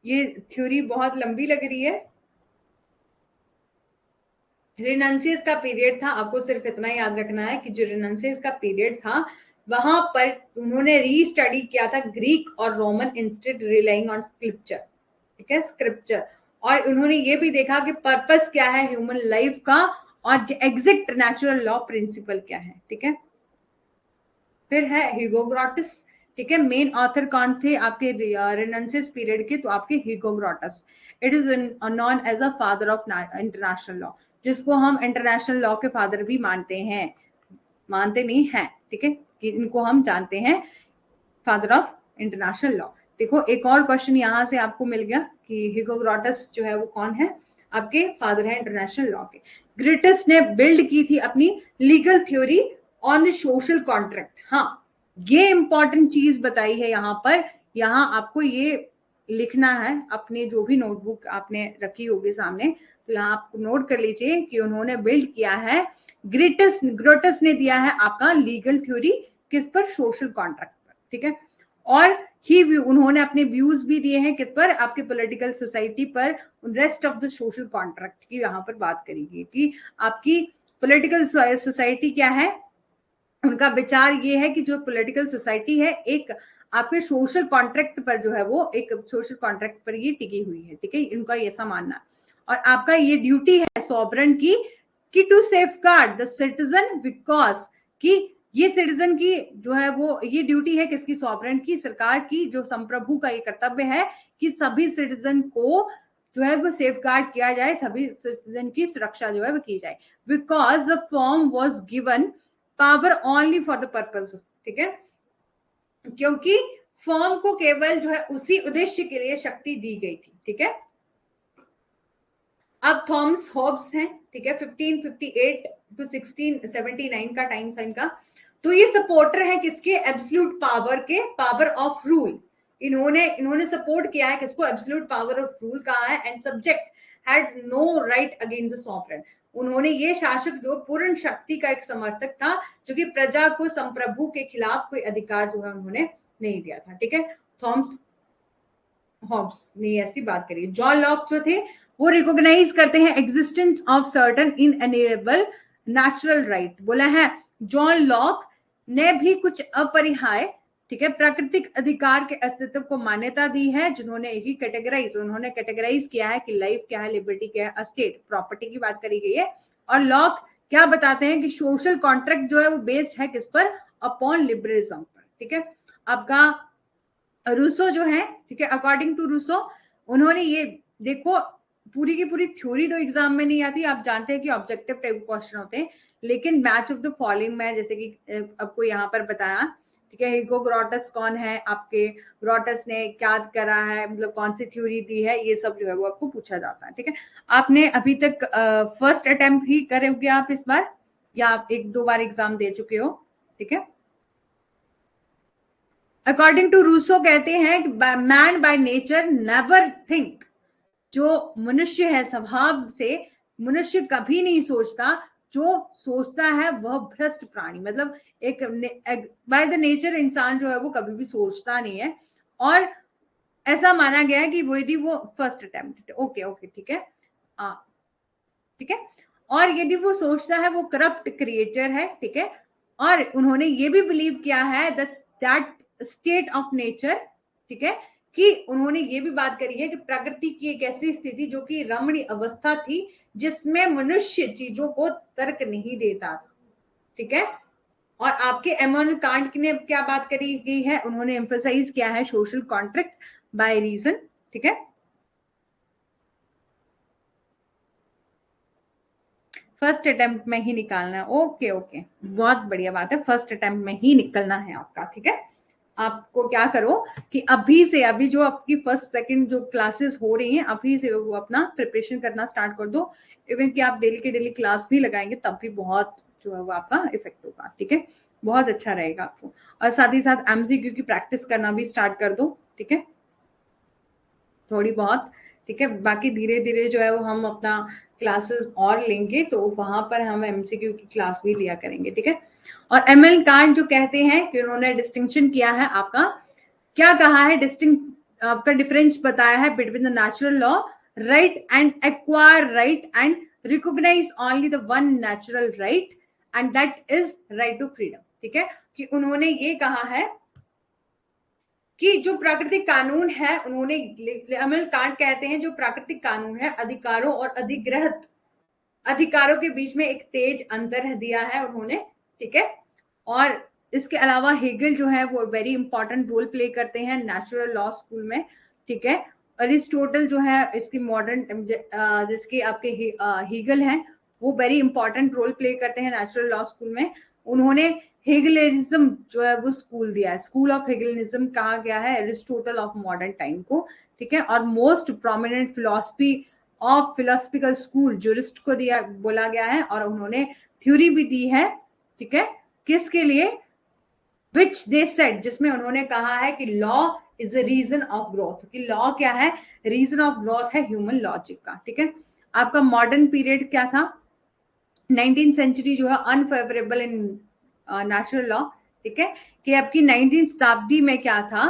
A: ये थ्योरी बहुत लंबी लग रही है। रेनेसांस का पीरियड था, आपको सिर्फ इतना याद रखना है कि जो रेनेसांस का पीरियड था वहां पर उन्होंने रीस्टडी किया था ग्रीक और Roman instead relying on scripture. ठीक है, स्क्रिप्चर, और उन्होंने ये भी देखा कि पर्पस क्या है ह्यूमन लाइफ का और एग्जैक्ट नेचुरल लॉ प्रिंसिपल क्या है। ठीक है, फिर है ह्यूगोग्राटस। ठीक है, मेन ऑथर कौन थे आपके रेनेसांस पीरियड के, तो आपके Hugo Grotius. It is known as a father of international law, जिसको हम इंटरनेशनल लॉ के फादर भी मानते हैं, मानते नहीं हैं। ठीक है, कि इनको हम जानते हैं फादर ऑफ इंटरनेशनल लॉ। देखो एक और क्वेश्चन यहाँ से आपको मिल गया कि ह्यूगोग्राटस जो है वो कौन है, आपके फादर है इंटरनेशनल लॉ के। ग्रिटस ने बिल्ड की थी अपनी legal theory on the social contract. हाँ, ये इंपॉर्टेंट चीज बताई है यहाँ पर, यहाँ आपको ये लिखना है अपने जो भी नोटबुक आपने रखी होगी सामने, तो यहाँ आप नोट कर लीजिए कि उन्होंने बिल्ड किया है, ग्रोटस ने दिया है आपका लीगल थ्योरी किस पर, सोशल कॉन्ट्रैक्ट पर। ठीक है, और ही उन्होंने अपने व्यूज भी दिए हैं किस पर, आपके पॉलिटिकल सोसाइटी पर, rest of the social contract की यहाँ पर बात करेगी कि आपकी पॉलिटिकल सोसाइटी क्या है। उनका विचार ये है कि जो पॉलिटिकल सोसाइटी है एक आपके सोशल कॉन्ट्रैक्ट पर जो है वो एक सोशल कॉन्ट्रैक्ट पर ये टिकी हुई है। ठीक है, इनका ऐसा मानना, और आपका ये ड्यूटी है सॉवरन की कि to safeguard the citizen, because कि ये सिटीजन की जो है वो ये ड्यूटी है किसकी, सॉवरेन की, सरकार की, जो संप्रभु का ये कर्तव्य है कि सभी सिटीजन को जो है वो सेफ गार्ड किया जाए, सभी सिटीजन की सुरक्षा जो है वो की जाए। Because the form was given power only for the purpose, ठीक है, क्योंकि फॉर्म को केवल जो है उसी उद्देश्य के लिए शक्ति दी गई थी, ठीक है। अब थॉमस हॉब्स हैं, ठीक है, 1558 टू 1679 का टाइम था इनका। तो ये सपोर्टर है किसके, एब्सोल्यूट पावर के, पावर ऑफ रूल। इन्होंने सपोर्ट किया है किसको, एब्सोल्यूट पावर ऑफ रूल कहा है। And subject had no right against the sovereign. उन्होंने ये शासक जो पूर्ण शक्ति का एक समर्थक था, जो कि प्रजा को संप्रभु के खिलाफ कोई अधिकार जो है उन्होंने नहीं दिया था, ठीक है। थॉमस हॉब्स ने ऐसी बात करी। जॉन लॉक जो थे वो रिकॉग्नाइज करते हैं existence of certain inalienable natural right. बोला है जॉन लॉक ने भी कुछ अपरिहार्य, ठीक है, प्राकृतिक अधिकार के अस्तित्व को मान्यता दी है, जिन्होंने ही कैटेगराइज किया है कि लाइफ क्या है, लिबर्टी क्या है, स्टेट प्रॉपर्टी की बात करी गई है। और लॉक क्या बताते हैं कि सोशल कॉन्ट्रैक्ट जो है वो बेस्ड है किस पर, अपॉन लिबरलिज्म पर, ठीक है। आपका रूसो जो है, ठीक है, अकॉर्डिंग टू रूसो, उन्होंने ये देखो पूरी की पूरी थ्योरी तो एग्जाम में नहीं आती, आप जानते हैं कि ऑब्जेक्टिव टाइप क्वेश्चन होते हैं, लेकिन मैच ऑफ द फॉलोइंग में जैसे कि आपको यहाँ पर बताया, ठीक है, ह्यूगो ग्रॉटस कौन है आपके, ग्रॉटस ने क्या करा है, मतलब कौन सी थ्योरी दी है, ये सब जो है वो आपको पूछा जाता है, ठीक है। आपने अभी तक फर्स्ट अटेम्प्ट ही करोगे आप इस बार, या आप एक दो बार एग्जाम दे चुके हो, ठीक है। अकॉर्डिंग टू रूसो कहते हैं कि man by nature never think, जो मनुष्य है स्वभाव से, मनुष्य कभी नहीं सोचता, जो सोचता है वह भ्रष्ट प्राणी, मतलब एक बाय द नेचर इंसान जो है वो कभी भी सोचता नहीं है। और ऐसा माना गया है कि वो फर्स्ट अटेम्प्ट, ओके ओके, ठीक है, ठीक है। और यदि वो सोचता है वो करप्ट क्रिएचर है, ठीक है। और उन्होंने ये भी बिलीव किया है दैट स्टेट ऑफ नेचर, ठीक है, कि उन्होंने ये भी बात करी है कि प्रकृति की एक ऐसी स्थिति जो कि रमणीय अवस्था थी, जिसमें मनुष्य चीजों को तर्क नहीं देता था, ठीक है। और आपके एमोनल कांट ने क्या बात करी गई है, उन्होंने एम्फसाइज किया है सोशल कॉन्ट्रैक्ट बाय रीजन, ठीक है। फर्स्ट अटेम्प्ट में ही निकालना है, ओके ओके, बहुत बढ़िया बात है, फर्स्ट अटेम्प्ट में ही निकलना है आपका, ठीक है। आपको क्या करो कि अभी से, अभी जो आपकी फर्स्ट सेकंड जो क्लासेस हो रही हैं, अभी से वो अपना प्रिपरेशन करना स्टार्ट कर दो। इवन कि आप डेली के डेली क्लास भी लगाएंगे तब भी बहुत जो है वो आपका इफेक्ट होगा, ठीक है, बहुत अच्छा रहेगा आपको। और साथ ही साथ एमसीक्यू की प्रैक्टिस करना भी स्टार्ट कर दो, ठीक है, थोड़ी बहुत, ठीक है। बाकी धीरे धीरे जो है वो हम अपना क्लासेस और लेंगे, तो वहां पर हम एमसीक्यू की क्लास भी लिया करेंगे, ठीक है। और एमएल कार्ड जो कहते हैं कि उन्होंने डिस्टिंक्शन किया है आपका, क्या कहा है, डिस्टिंक्ट आपका डिफरेंस बताया है between the natural law right and acquire right and recognise only the one natural right and that is right to freedom, ठीक है। कि उन्होंने ये कहा है कि जो प्राकृतिक कानून है, उन्होंने अमल कांड कहते हैं जो प्राकृतिक कानून है अधिकारों और अधिग्रहित अधिकारों के बीच में एक तेज अंतर दिया है उन्होंने, ठीक है। और इसके अलावा हेगल जो है वो वेरी इंपॉर्टेंट रोल प्ले करते हैं नेचुरल लॉ स्कूल में, ठीक है। अरिस्टोटल जो है इसकी मॉडर्न जिसके आपके हेगल हैं, वो वेरी इंपॉर्टेंट रोल प्ले करते हैं नेचुरल लॉ स्कूल में। उन्होंने हेगलिज्म जो है वो स्कूल दिया है, स्कूल ऑफ हेगलिज्म कहा गया है एरिस्टोटल ऑफ मॉडर्न टाइम को, ठीक है। और most prominent philosophy of philosophical school jurist को दिया बोला गया है। और उन्होंने थ्योरी भी दी है, ठीक है, किसके लिए, विच दे सेड, जिसमें उन्होंने कहा है कि law is a reason of growth, कि लॉ क्या है, रीजन ऑफ ग्रोथ है ह्यूमन लॉजिक का, ठीक है। आपका मॉडर्न पीरियड क्या था, 19th सेंचुरी जो है अनफेवरेबल इन नेचुरल लॉ, ठीक है, कि आपकी 19th शताब्दी में क्या था,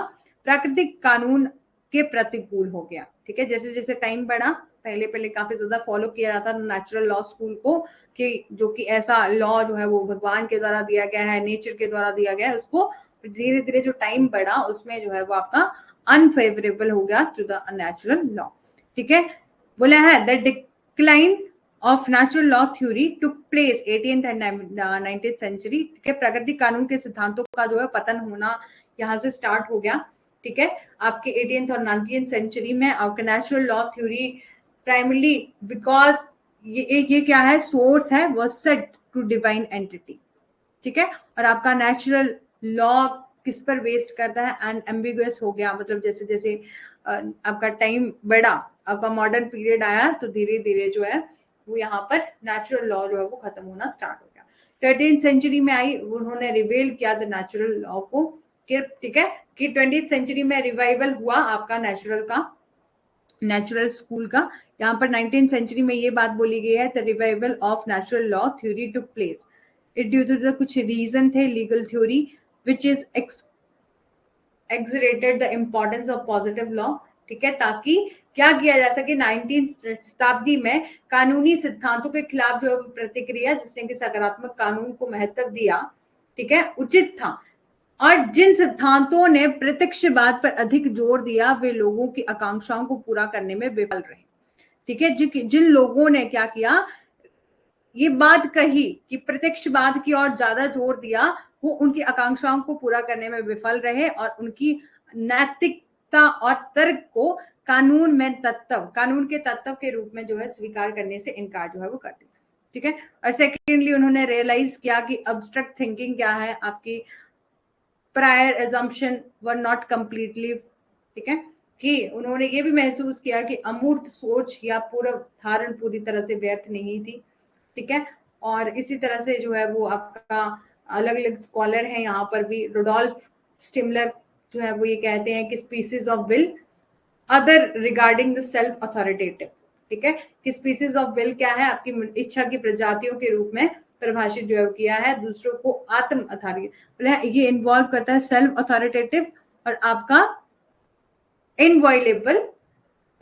A: प्राकृतिक कानून के प्रतिकूल हो गया, ठीक है। जैसे जैसे टाइम बढ़ा, पहले पहले काफी ज्यादा फॉलो किया जाता था नेचुरल लॉ स्कूल को, कि जो कि ऐसा लॉ जो है वो भगवान के द्वारा दिया गया है, नेचर के द्वारा दिया गया है, उसको धीरे धीरे जो टाइम बढ़ा उसमें जो है वो आपका अनफेवरेबल हो गया टू द नेचुरल लॉ, ठीक है। बोला है the decline of natural law theory took place 18th and 19th century. ठीक है, प्राकृतिक कानून के सिद्धांतों का जो है पतन होना यहाँ से स्टार्ट हो गया। ठीक है, आपके 18th और 19th सेंचुरी में आपका natural law theory primarily because ये क्या है, सोर्स है वो सेट टू डिवाइन एंटिटी। ठीक है, और आपका नेचुरल लॉ किस पर बेस्ड करता है, एंड एम्बिगुअस हो गया, मतलब जैसे जैसे आपका टाइम बढ़ा, आपका मॉडर्न पीरियड आया, तो धीरे धीरे जो है वो यहाँ पर नेचुरल लॉ जो है वो खत्म होना स्टार्ट हो गया। 13th सेंचुरी में आई, उन्होंने रिवेल किया द नेचुरल लॉ को। ठीक है, कि 20th सेंचुरी में रिवाइवल हुआ आपका नेचुरल स्कूल का। यहाँ पर 19th सेंचुरी में ये बात बोली गई है, the revival of natural law theory took place it due to the कुछ रीजन थे, legal theory which is exaggerated the importance of positive law। ठीक है, ताकि क्या किया जा सके, 19वीं शताब्दी में कानूनी सिद्धांतों के खिलाफ जो प्रतिक्रिया जिसने कि सकारात्मक कानून को महत्व दिया, ठीक है, उचित था। और जिन सिद्धांतों ने प्रत्यक्षवाद पर अधिक जोर दिया वे लोगों की आकांक्षाओं को पूरा करने में विफल रहे। ठीक है, जिन लोगों ने क्या किया, ये बात कही कि प्रत्यक्षवाद की ओर ज्यादा जोर दिया, वो उनकी आकांक्षाओं को पूरा करने में विफल रहे और उनकी नैतिकता और तर्क को कानून के तत्व के रूप में जो है स्वीकार करने से इनकार जो है वो कर दिया। ठीक है, और सेकेंडली उन्होंने रियलाइज किया कि अब्स्ट्रैक्ट थिंकिंग क्या है, आपकी prior assumption were not completely. ठीक है, कि उन्होंने ये भी महसूस किया कि अमूर्त सोच या पूर्व धारण पूरी तरह से व्यर्थ नहीं थी। ठीक है, और इसी तरह से जो है वो आपका अलग अलग स्कॉलर हैं यहाँ पर भी, रुडोल्फ स्टिमलर जो है वो ये कहते हैं कि species of will other regarding the self authoritative. ठीक है, कि स्पीसीज ऑफ विल क्या है, आपकी इच्छा की प्रजातियों के रूप में परिभाषित जो है किया है, दूसरों को आत्म अथॉरिटी, ये इन्वॉल्व करता है सेल्फ अथॉरिटेटिव और आपका इनवॉयलेबल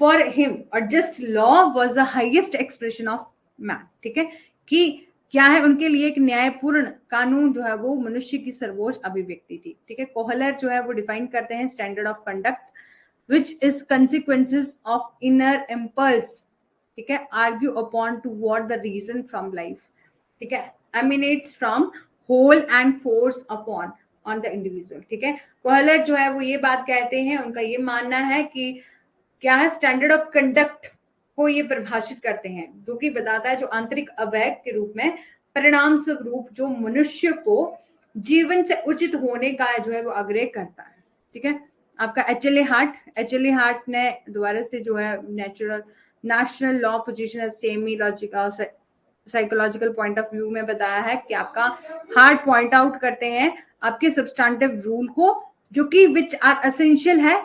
A: फॉर हिम और just law was the highest expression of man. ठीक है, कि क्या है, उनके लिए एक न्यायपूर्ण कानून जो है वो मनुष्य की सर्वोच्च अभिव्यक्ति थी। ठीक है, कोहलर जो है वो डिफाइन करते हैं standard of conduct which is consequences of inner impulse। ठीक है, argue upon toward the reason from life। ठीक है, emanates from whole and force upon on the individual। ठीक है, कोहलर जो है वो ये बात कहते हैं, उनका ये मानना है कि क्या है, स्टैंडर्ड ऑफ कंडक्ट को ये परिभाषित करते हैं, जो कि बताता है जो आंतरिक अवयव के रूप में परिणाम स्वरूप जो मनुष्य को जीवन से उचित होने का जो है वो आग्रह करता है। ठीक है, आपका एचएलए हार्ट ने दोबारा से जो है national law position semi logical psychological point of view में बताया है कि आपका हार्ट पॉइंट आउट करते हैं आपके सब्सटैंटिव रूल को, जो कि विच आर एसेंशियल है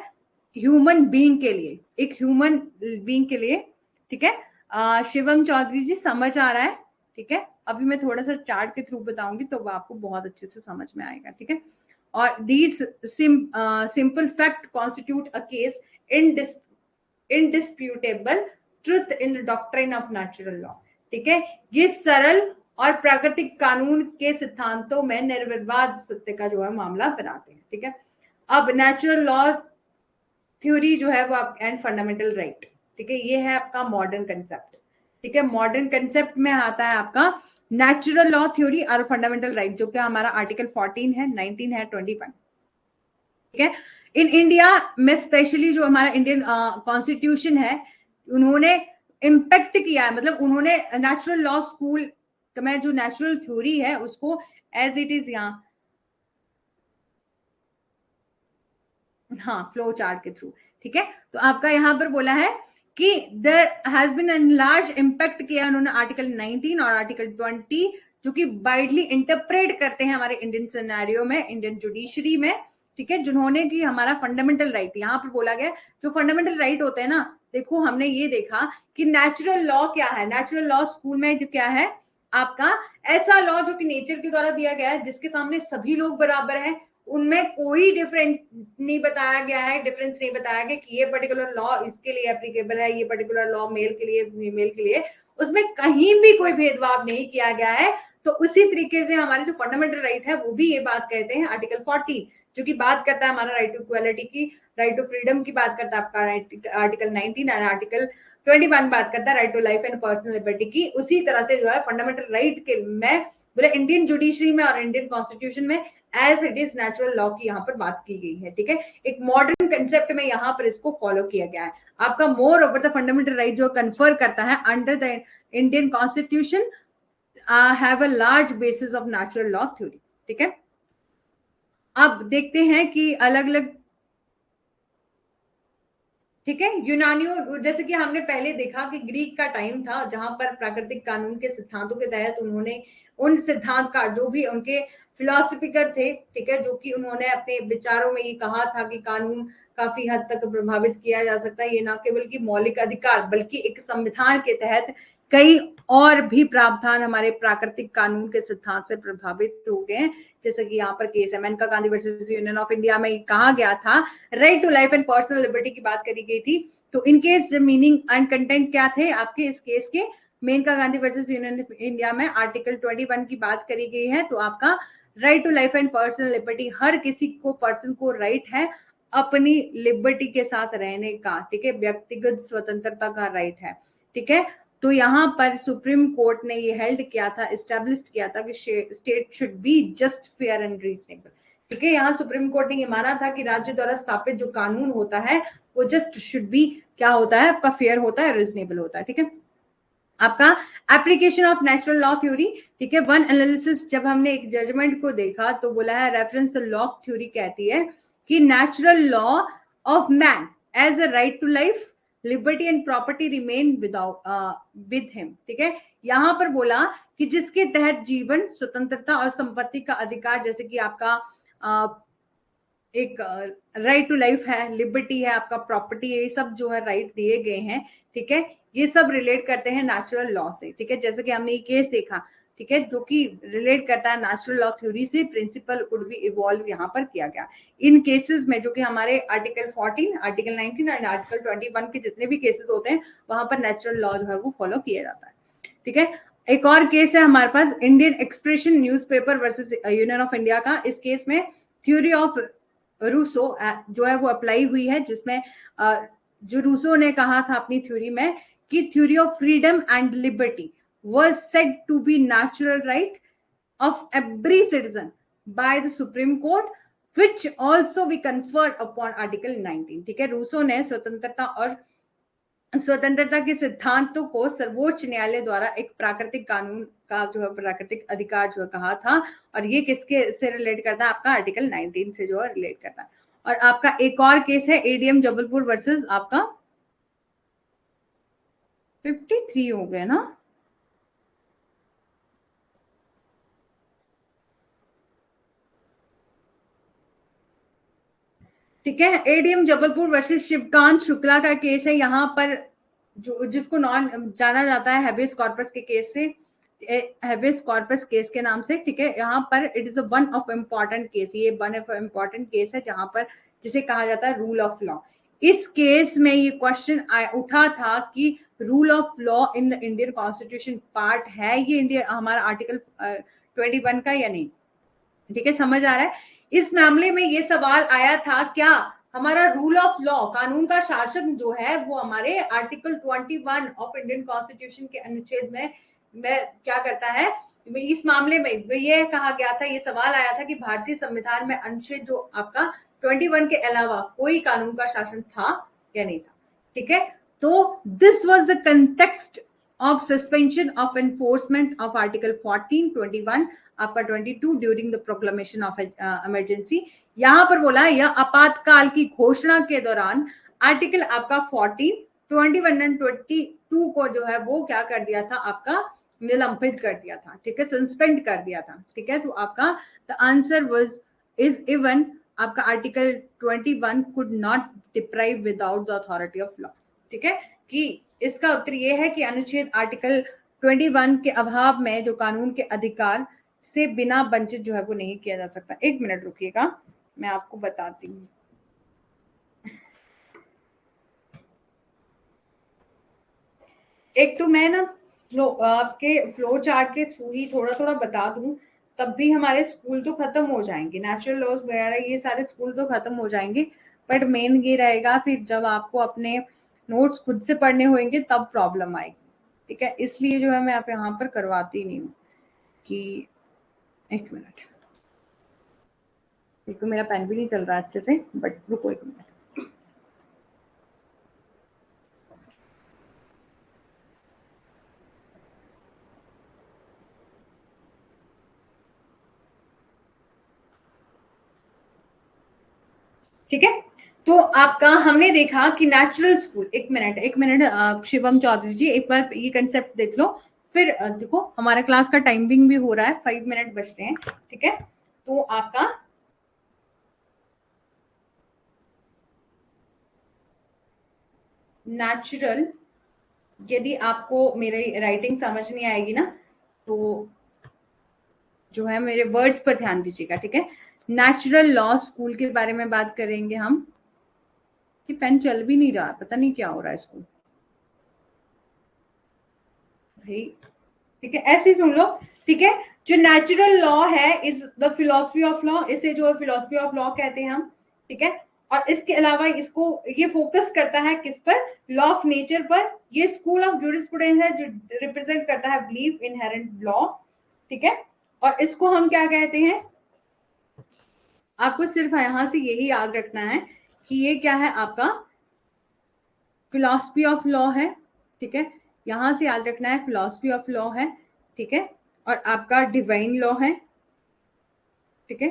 A: ह्यूमन बीइंग के लिए, एक ह्यूमन बीइंग के लिए। ठीक है, शिवम चौधरी जी समझ आ रहा है? ठीक है, अभी मैं थोड़ा सा चार्ट के थ्रू बताऊंगी तो वो आपको बहुत अच्छे से समझ में आएगा। ठीक है, और these simple fact constitute a case indisputable truth in the doctrine of natural law। ठीक है, ये सरल और प्राकृतिक कानून के सिद्धांतों में निर्विवाद सत्य का जो है मामला बनाते हैं। ठीक है, अब नेचुरल लॉ थ्योरी जो है वो आप एंड फंडामेंटल राइट। ठीक है, ये है आपका मॉडर्न कंसेप्ट। ठीक है, मॉडर्न कंसेप्ट में आता है आपका नेचुरल लॉ थ्योरी और फंडामेंटल राइट, जो कि हमारा आर्टिकल 14 है, 19 है, 25। ठीक है, इन इंडिया में स्पेशली जो हमारा इंडियन कॉन्स्टिट्यूशन है, उन्होंने इम्पैक्ट किया है, मतलब उन्होंने नेचुरल लॉ स्कूल में जो नेचुरल थ्योरी है उसको एज इट इज यहाँ, हाँ, फ्लो चार्ट के थ्रू। ठीक है, तो आपका यहाँ पर बोला है कि there has been an large impact किया उन्होंने आर्टिकल 19 और आर्टिकल 20, जो कि वाइडली इंटरप्रेट करते हैं हमारे इंडियन सिनेरियो में, इंडियन जुडिशरी में। ठीक है, जिन्होंने कि हमारा फंडामेंटल राइट यहाँ पर बोला गया, जो फंडामेंटल राइट होते हैं ना, देखो हमने ये देखा कि नेचुरल लॉ क्या है, नेचुरल लॉ स्कूल में जो क्या है आपका ऐसा लॉ जो कि नेचर के द्वारा दिया गया है, जिसके सामने सभी लोग बराबर हैं, उनमें कोई डिफरेंस नहीं बताया गया है, डिफरेंस नहीं बताया गया कि ये पर्टिकुलर लॉ इसके लिए एप्लीकेबल है, ये पर्टिकुलर लॉ मेल के लिए, फीमेल के लिए, उसमें कहीं भी कोई भेदभाव नहीं किया गया है। तो उसी तरीके से हमारे जो फंडामेंटल राइट है वो भी ये बात कहते हैं, आर्टिकल 14 जो कि बात करता है हमारा राइट टू इक्वालिटी की, राइट टू फ्रीडम की बात करता है आपका आर्टिकल 19 एंड आर्टिकल 21 बात करता है right to life and personal liberty की। उसी तरह से जो है फंडामेंटल राइट के मैं बोले इंडियन जुडिशरी में और इंडियन कॉन्स्टिट्यूशन में as it is natural law की यहाँ पर बात की गई है, ठीक है। एक मॉडर्न कंसेप्ट में यहाँ पर इसको फॉलो किया गया है। आपका more over the fundamental right जो कन्फर करता है under the Indian constitution have a large basis of natural law theory, ठीक है। अब देखते हैं कि अलग अलग, ठीक है, यूनानियों, जैसे कि हमने पहले देखा कि ग्रीक का टाइम था जहां पर प्राकृतिक कानून के सिद्धांतों के तहत उन्होंने उन सिद्धांत का जो भी उनके फिलोसफिकर थे, ठीक है, जो कि उन्होंने अपने विचारों में ये कहा था कि कानून काफी हद तक प्रभावित किया जा सकता है, ये ना केवल कि मौलिक अधिकार बल्कि एक संविधान के तहत कई और भी प्रावधान हमारे प्राकृतिक कानून के सिद्धांत से प्रभावित हो गए हैं। जैसे कि यहाँ पर केस है Menaka Gandhi versus union of India में कहा गया था right to life and personal liberty की बात करी गई थी। तो इन केस मीनिंग एंड कंटेंट क्या थे आपके इस केस के, Menaka Gandhi versus union of India में आर्टिकल 21 की बात करी गई है। तो आपका right to life and personal liberty, हर किसी को पर्सन को राइट है अपनी लिबर्टी के साथ रहने का, ठीक है, व्यक्तिगत स्वतंत्रता का राइट है, ठीक है। तो यहाँ पर सुप्रीम कोर्ट ने ये हेल्ड किया था, एस्टेब्लिश किया था कि state should be just, fair and reasonable, ठीक है। यहाँ सुप्रीम कोर्ट ने ये माना था कि राज्य द्वारा स्थापित जो कानून होता है वो जस्ट शुड बी क्या होता है आपका, फेयर होता है, रीजनेबल होता है, ठीक है। आपका application of natural law theory, ठीक है, वन एनालिसिस, जब हमने एक जजमेंट को देखा तो बोला है रेफरेंस लॉ थ्योरी कहती है कि natural law of man as a right to life liberty and property remain without with him, ठीक है। यहां पर बोला कि जिसके तहत जीवन, स्वतंत्रता और संपत्ति का अधिकार, जैसे कि आपका एक राइट टू लाइफ है, लिबर्टी है, आपका प्रॉपर्टी है, ये सब जो है राइट दिए गए हैं, ठीक है। ये सब रिलेट करते हैं नेचुरल लॉ से, ठीक है। जैसे कि हमने ये केस देखा, ठीक है, जो कि रिलेट करता है नेचुरल लॉ थ्योरी से, प्रिंसिपल कुड बी इवॉल्व यहाँ पर किया गया इन केसेस में, जो कि हमारे आर्टिकल 14, आर्टिकल 19 और आर्टिकल 21 के जितने भी केसेस होते हैं वहां पर नेचुरल लॉ जो है वो फॉलो किया जाता है, ठीक है। एक और केस है हमारे पास Indian expression newspaper versus union of India का। इस केस में थ्योरी ऑफ रूसो जो है वो अप्लाई हुई है, जिसमें जो रूसो ने कहा था अपनी थ्योरी में कि theory of freedom and liberty was said to be natural right of every citizen by the supreme court which also we conferred upon article 19, ठीक है। रूसो ने स्वतंत्रता के सिद्धांतों को सर्वोच्च न्यायालय द्वारा एक प्राकृतिक कानून का जो है प्राकृतिक अधिकार जो कहा था, और ये किसके से रिलेट करता है आपका आर्टिकल 19 से जो है रिलेट करता है। और आपका एक और केस है एडीएम जबलपुर वर्सेस आपका 53 हो गया ना, ठीक है। एडीएम जबलपुर वर्सेस शिवकांत शुक्ला का केस है। यहाँ पर जो जिसको नॉन जाना जाता है हेबियस कॉर्पस के केस से, हेबियस कॉर्पस केस के नाम से, ठीक है। यहाँ पर it is one of important case, ये वन ऑफ इम्पॉर्टेंट केस है जहां पर जिसे कहा जाता है रूल ऑफ लॉ। इस केस में ये क्वेश्चन उठा था कि rule of law in the Indian constitution part है ये इंडिया हमारा आर्टिकल 21 का या नहीं, ठीक है, समझ आ रहा है। इस मामले में ये सवाल आया था क्या हमारा रूल ऑफ लॉ, कानून का शासन जो है वो हमारे आर्टिकल 21 ऑफ इंडियन कॉन्स्टिट्यूशन के अनुच्छेद में क्या करता है। इस मामले में ये कहा गया था, ये सवाल आया था कि भारतीय संविधान में अनुच्छेद जो आपका 21 के अलावा कोई कानून का शासन था या नहीं था, ठीक है। तो this was the context of suspension of enforcement of article 14, 21, आपका 22 during the proclamation of emergency. यहां पर बोला यह आपातकाल की घोषणा के दौरान आर्टिकल आपका 14, 21 एंड 22 को जो है वो क्या कर दिया था आपका निलंबित कर दिया था, ठीक है, सस्पेंड कर दिया था, ठीक है। तो आपका the answer was is even आपका article 21 could not deprive without the authority of law, ठीक है। कि इसका उत्तर ये है कि अनुच्छेद आर्टिकल 21 के अभाव में जो कानून के अधिकार से बिना वंचित जो है वो नहीं किया जा सकता। एक मिनट रुकिएगा, मैं आपको बताती हूँ। एक तो मैं ना आपके फ्लो चार्ट के थ्रू ही थोड़ा थोड़ा बता दूं, तब भी हमारे स्कूल तो खत्म हो जाएंगे, नेचुरल लॉज वगैरह ये सारे स्कूल तो खत्म हो जाएंगे, बट मेन ये रहेगा फिर जब आपको अपने नोट्स खुद से पढ़ने होंगे तब प्रॉब्लम आएगी, ठीक है। इसलिए जो है मैं आप यहाँ पर करवाती नहीं हूँ कि एक मिनट, एक तो मेरा पेन भी नहीं चल रहा अच्छे से, बट रुको एक मिनट। ठीक है, तो आपका हमने देखा कि नेचुरल स्कूल, एक मिनट शिवम चौधरी जी, एक बार ये कंसेप्ट देख लो, फिर देखो हमारा क्लास का टाइमिंग भी हो रहा है, 5 मिनट बचते हैं, ठीक है। तो आपका नेचुरल, यदि आपको मेरी राइटिंग समझ नहीं आएगी ना, तो जो है मेरे वर्ड्स पर ध्यान दीजिएगा, ठीक है। नेचुरल लॉ स्कूल के बारे में बात करेंगे हम। कि पेन चल भी नहीं रहा, पता नहीं क्या हो रहा है इसको भाई, ठीक है, ऐसे ही सुन लो, ठीक है। जो नेचुरल लॉ है is the philosophy of law, इसे जो है फिलोसफी ऑफ लॉ कहते हैं हम, ठीक है। और इसके अलावा इसको ये फोकस करता है किस पर, लॉ ऑफ नेचर पर। ये स्कूल ऑफ जूरिस्प्रूडेंस है जो रिप्रेजेंट करता है बिलीफ इनहेरेंट लॉ, ठीक है। और इसको हम क्या कहते हैं, आपको सिर्फ यहां से यही याद रखना है कि ये क्या है, आपका फिलोसफी ऑफ लॉ है, ठीक है। यहां से याद रखना है फिलोसफी ऑफ लॉ है, ठीक है। और आपका डिवाइन लॉ है, ठीक है।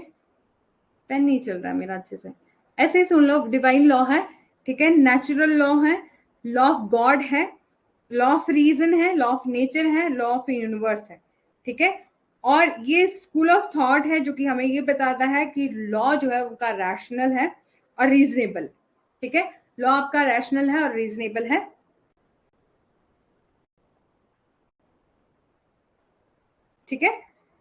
A: पेन नहीं चल रहा है मेरा अच्छे से, ऐसे ही सुन लो, डिवाइन लॉ है, ठीक है। नेचुरल लॉ है, लॉ ऑफ गॉड है, लॉ ऑफ रीजन है, लॉ ऑफ नेचर है, लॉ ऑफ यूनिवर्स है, ठीक है। और ये स्कूल ऑफ थॉट है जो कि हमें ये बताता है कि लॉ जो है उनका रैशनल है और रीजनेबल, ठीक है। लॉ आपका रैशनल है और रीजनेबल है, ठीक है।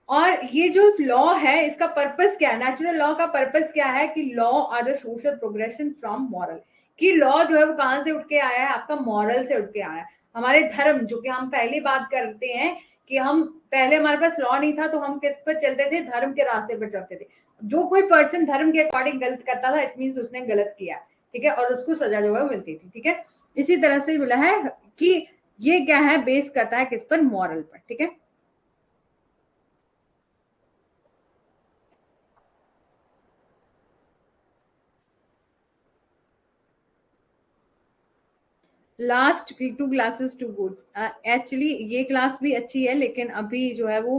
A: और ये जो लॉ है इसका पर्पस क्या है, नेचुरल लॉ का पर्पस क्या है कि law are the social progression from moral, कि लॉ जो है वो कहां से उठ के आया है, आपका मॉरल से उठ के आया है। हमारे धर्म, जो कि हम पहली बात करते हैं कि हम पहले हमारे पास लॉ नहीं था तो हम किस पर चलते थे, धर्म के रास्ते पर चलते थे। जो कोई पर्सन धर्म के अकॉर्डिंग गलत करता था, इट मीन उसने गलत किया, ठीक है, और उसको सजा जो है मिलती थी, ठीक है। इसी तरह से बोला है कि ये क्या है, बेस करता है किस पर, मॉरल पर, ठीक है। लास्ट 2 क्लासेस 2 गुड्स, एक्चुअली ये क्लास भी अच्छी है, लेकिन अभी जो है वो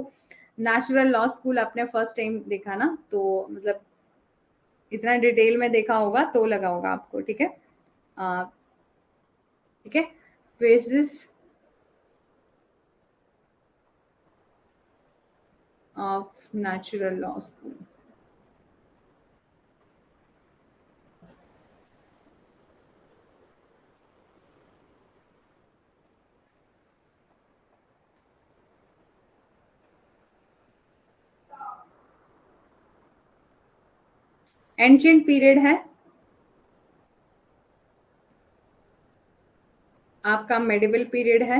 A: नेचुरल लॉ स्कूल आपने फर्स्ट टाइम देखा ना, तो मतलब इतना डिटेल में देखा होगा तो लगा होगा आपको, ठीक है। अ, ठीक है, basis of natural law school. Ancient period है, आपका मेडिवल पीरियड है,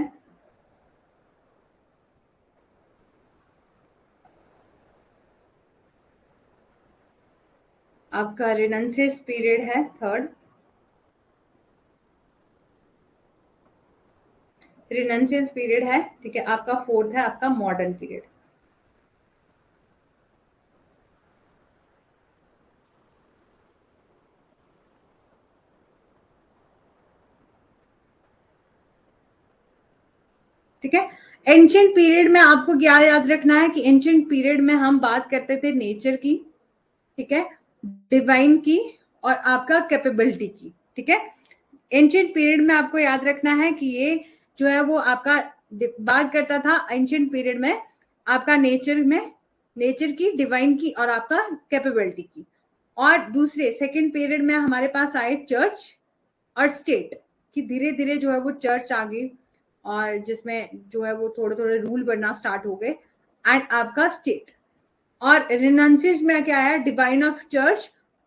A: आपका रिनेंसेस पीरियड है, थर्ड रिनेंसेस पीरियड है, ठीक है। आपका फोर्थ है आपका मॉडर्न पीरियड, ठीक है। एंशियंट पीरियड में आपको क्या याद रखना है कि एंशियंट पीरियड में हम बात करते थे नेचर की, ठीक है, डिवाइन की और आपका कैपेबिलिटी की, ठीक है। एंशियंट पीरियड में आपको याद रखना है कि ये जो है वो आपका बात करता था एंशियंट पीरियड में आपका नेचर की, डिवाइन की और आपका कैपेबिलिटी की। और दूसरे सेकंड पीरियड में हमारे पास आए चर्च और स्टेट, कि धीरे धीरे जो है वो चर्च आ गई और जिसमें जो है वो थोड़े थोड़े रूल बनना स्टार्ट हो गए, एंड आपका स्टेट। और रिनाउंसिएशन में क्या है, divine of church,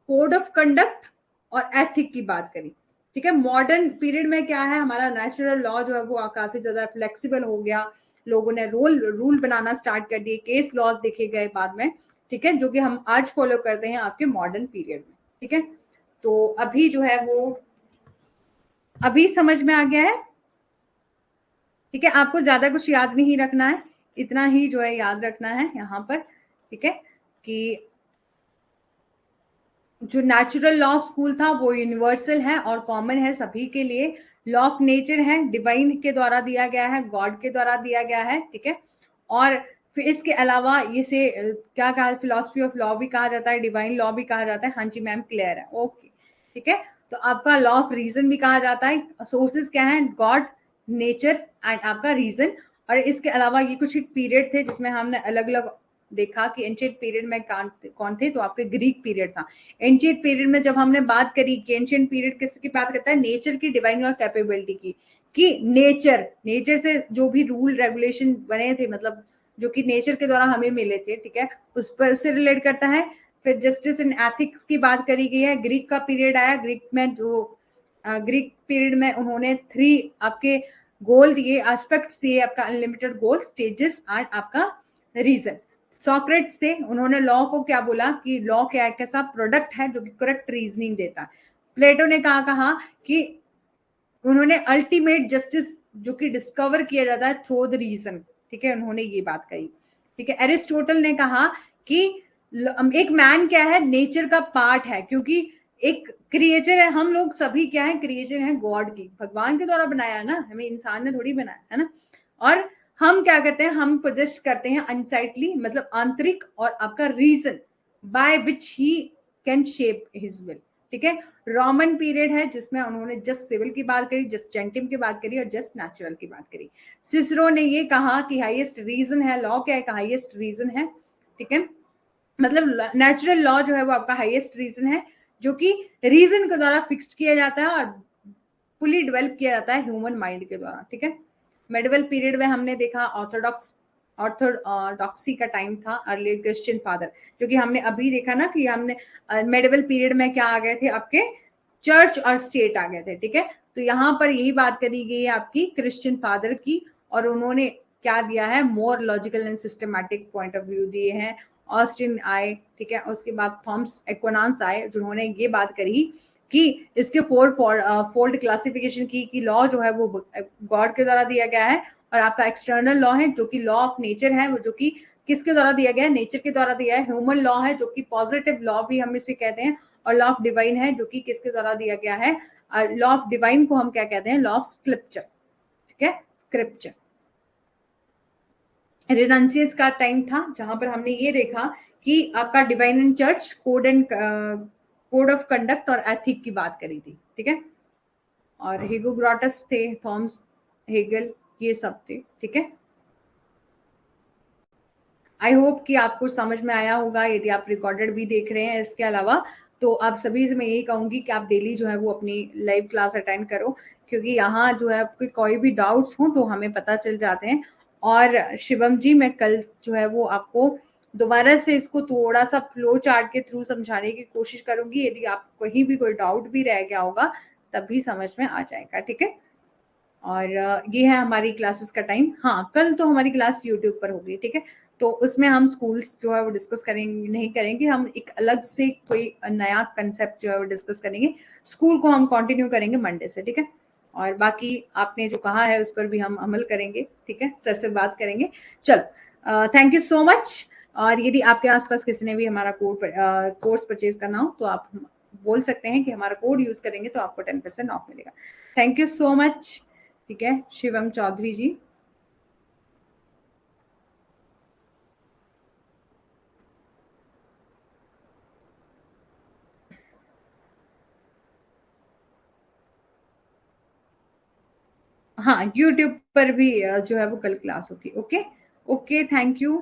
A: code of conduct और एथिक की बात करी, ठीक है। मॉडर्न पीरियड में क्या है, हमारा नेचुरल लॉ जो है वो काफी ज्यादा फ्लेक्सिबल हो गया, लोगों ने रूल बनाना स्टार्ट कर दिए, केस लॉज देखे गए बाद में, ठीक है, जो कि हम आज फॉलो करते हैं आपके मॉडर्न पीरियड में, ठीक है। तो अभी जो है वो अभी समझ में आ गया है? ठीक है, आपको ज्यादा कुछ याद नहीं रखना है, इतना ही जो है याद रखना है यहाँ पर। ठीक है, कि जो नेचुरल लॉ स्कूल था वो यूनिवर्सल है और कॉमन है सभी के लिए। लॉ ऑफ नेचर है, डिवाइन के द्वारा दिया गया है, गॉड के द्वारा दिया गया है। ठीक है, और फिर इसके अलावा इसे क्या कहा, फिलोसफी ऑफ लॉ भी कहा जाता है, डिवाइन लॉ भी कहा जाता है। हाँ जी मैम, क्लियर है, ओके। ठीक है, तो आपका लॉ ऑफ रीजन भी कहा जाता है। सोर्सेज क्या है, गॉड, नेचर एंड आपका रीजन। और इसके अलावा ये कुछ एक पीरियड थे जिसमें हमने अलग अलग देखा कि एंशिएंट पीरियड में कौन थे, तो आपके ग्रीक पीरियड था। एंशिएंट पीरियड में जब हमने बात करी कि एंशिएंट पीरियड किसकी बात करता है, नेचर की, डिवाइन और कैपेबिलिटी की, कि नेचर से जो भी रूल रेगुलेशन बने थे, मतलब जो कि नेचर के द्वारा हमें मिले थे, ठीक है, उस पर उससे रिलेट करता है। फिर जस्टिस एंड एथिक्स की बात करी गई है। ग्रीक का पीरियड आया, ग्रीक में जो ग्रीक पीरियड में उन्होंने 3 आपके गोल दिए, एस्पेक्ट्स दिए, आपका अनलिमिटेड गोल, स्टेजेस एंड आपका रीजन। सॉक्रेट से उन्होंने लॉ को क्या बोला कि लॉ क्या एक ऐसा प्रोडक्ट है जो कि करेक्ट रीजनिंग देता है। प्लेटो ने कहा कि उन्होंने अल्टीमेट जस्टिस जो कि डिस्कवर किया जाता है थ्रू द रीजन। ठीक है, उन्होंने ये बात कही। ठीक है, एरिस्टोटल ने कहा कि एक मैन क्या है, नेचर का पार्ट है, क्योंकि एक क्रिएचर है, हम लोग सभी क्या है, क्रिएचर है गॉड की, भगवान के द्वारा बनाया है ना, हमें इंसान ने थोड़ी बनाया है ना। और हम क्या करते हैं, हम पोजेस करते हैं अनसाइटली, मतलब आंतरिक, और आपका reason by which he can shape his will. ठीक है, रोमन पीरियड है जिसमें उन्होंने जस्ट सिविल की बात करी, जस्ट जेंटिम की बात करी और जस्ट नेचुरल की बात करी। सिसरो ने ये कहा कि हाईएस्ट रीजन है, लॉ क्या है, हाईएस्ट रीजन है। ठीक है, मतलब नेचुरल लॉ जो है वो आपका हाईएस्ट रीजन है, जो कि रीजन के द्वारा फिक्स्ड किया जाता है और फुली डेवलप किया जाता है ह्यूमन माइंड के द्वारा। ठीक है, मेडिवल पीरियड में हमने देखा ऑर्थोडॉक्सी का टाइम था, अर्ली क्रिश्चियन फादर, जो कि हमने अभी देखा ना कि हमने मेडिवल पीरियड में क्या आ गए थे, आपके चर्च और स्टेट आ गए थे। ठीक है, तो यहाँ पर यही बात करी गई है आपकी क्रिश्चियन फादर की, और उन्होंने क्या दिया है, more logical and systematic point of view दिए हैं। ऑस्टिन आए, ठीक है, उसके बाद थॉमस एक्विनास आए, जिन्होंने ये बात करी कि इसके फोल्ड क्लासिफिकेशन की, कि लॉ जो है वो गॉड के द्वारा दिया गया है, और आपका एक्सटर्नल लॉ है जो कि लॉ ऑफ नेचर है, वो जो कि किसके द्वारा दिया गया है, नेचर के द्वारा दिया है। ह्यूमन लॉ है जो कि पॉजिटिव लॉ भी हम इसे कहते हैं, और लॉ ऑफ डिवाइन है जो कि किसके द्वारा दिया गया है, लॉ ऑफ डिवाइन को हम क्या कहते हैं, लॉ ऑफ स्क्रिप्चर। ठीक है, स्क्रिप्चर। रेनांसियस का टाइम था जहां पर हमने ये देखा कि आपका divine and church, code of conduct और एथिक की बात करी थी। ठीक है, और हेगोग्राटस थे, थॉमस हेगल, ये सब थे। ठीक है, आई होप कि आपको समझ में आया होगा, यदि आप रिकॉर्डेड भी देख रहे हैं इसके अलावा, तो आप सभी से मैं यही कहूंगी कि आप डेली जो है वो अपनी लाइव क्लास अटेंड करो, क्योंकि यहाँ जो है आपके कोई भी डाउट्स हो तो हमें पता चल जाते हैं। और शिवम जी, मैं कल जो है वो आपको दोबारा से इसको थोड़ा सा फ्लो चार्ट के थ्रू समझाने की कोशिश करूंगी, यदि आप कहीं भी कोई डाउट भी रह गया होगा तभी समझ में आ जाएगा। ठीक है, और ये है हमारी क्लासेस का टाइम। हाँ, कल तो हमारी क्लास यूट्यूब पर होगी। ठीक है, तो उसमें हम स्कूल्स जो है वो डिस्कस करेंगे नहीं करेंगे, हम एक अलग से कोई नया कंसेप्ट जो है वो डिस्कस करेंगे। स्कूल को हम कंटिन्यू करेंगे मंडे से। ठीक है, और बाकी आपने जो कहा है उस पर भी हम अमल करेंगे। ठीक है, सर से बात करेंगे। चलो, थैंक यू सो मच। और यदि आपके आसपास किसी ने भी हमारा कोर्स परचेज करना हो तो आप बोल सकते हैं कि हमारा कोड यूज करेंगे तो आपको 10% ऑफ मिलेगा। Thank you so much. ठीक है, शिवम चौधरी जी। हाँ, यूट्यूब पर भी जो है वो कल क्लास होगी। Okay, okay, thank you.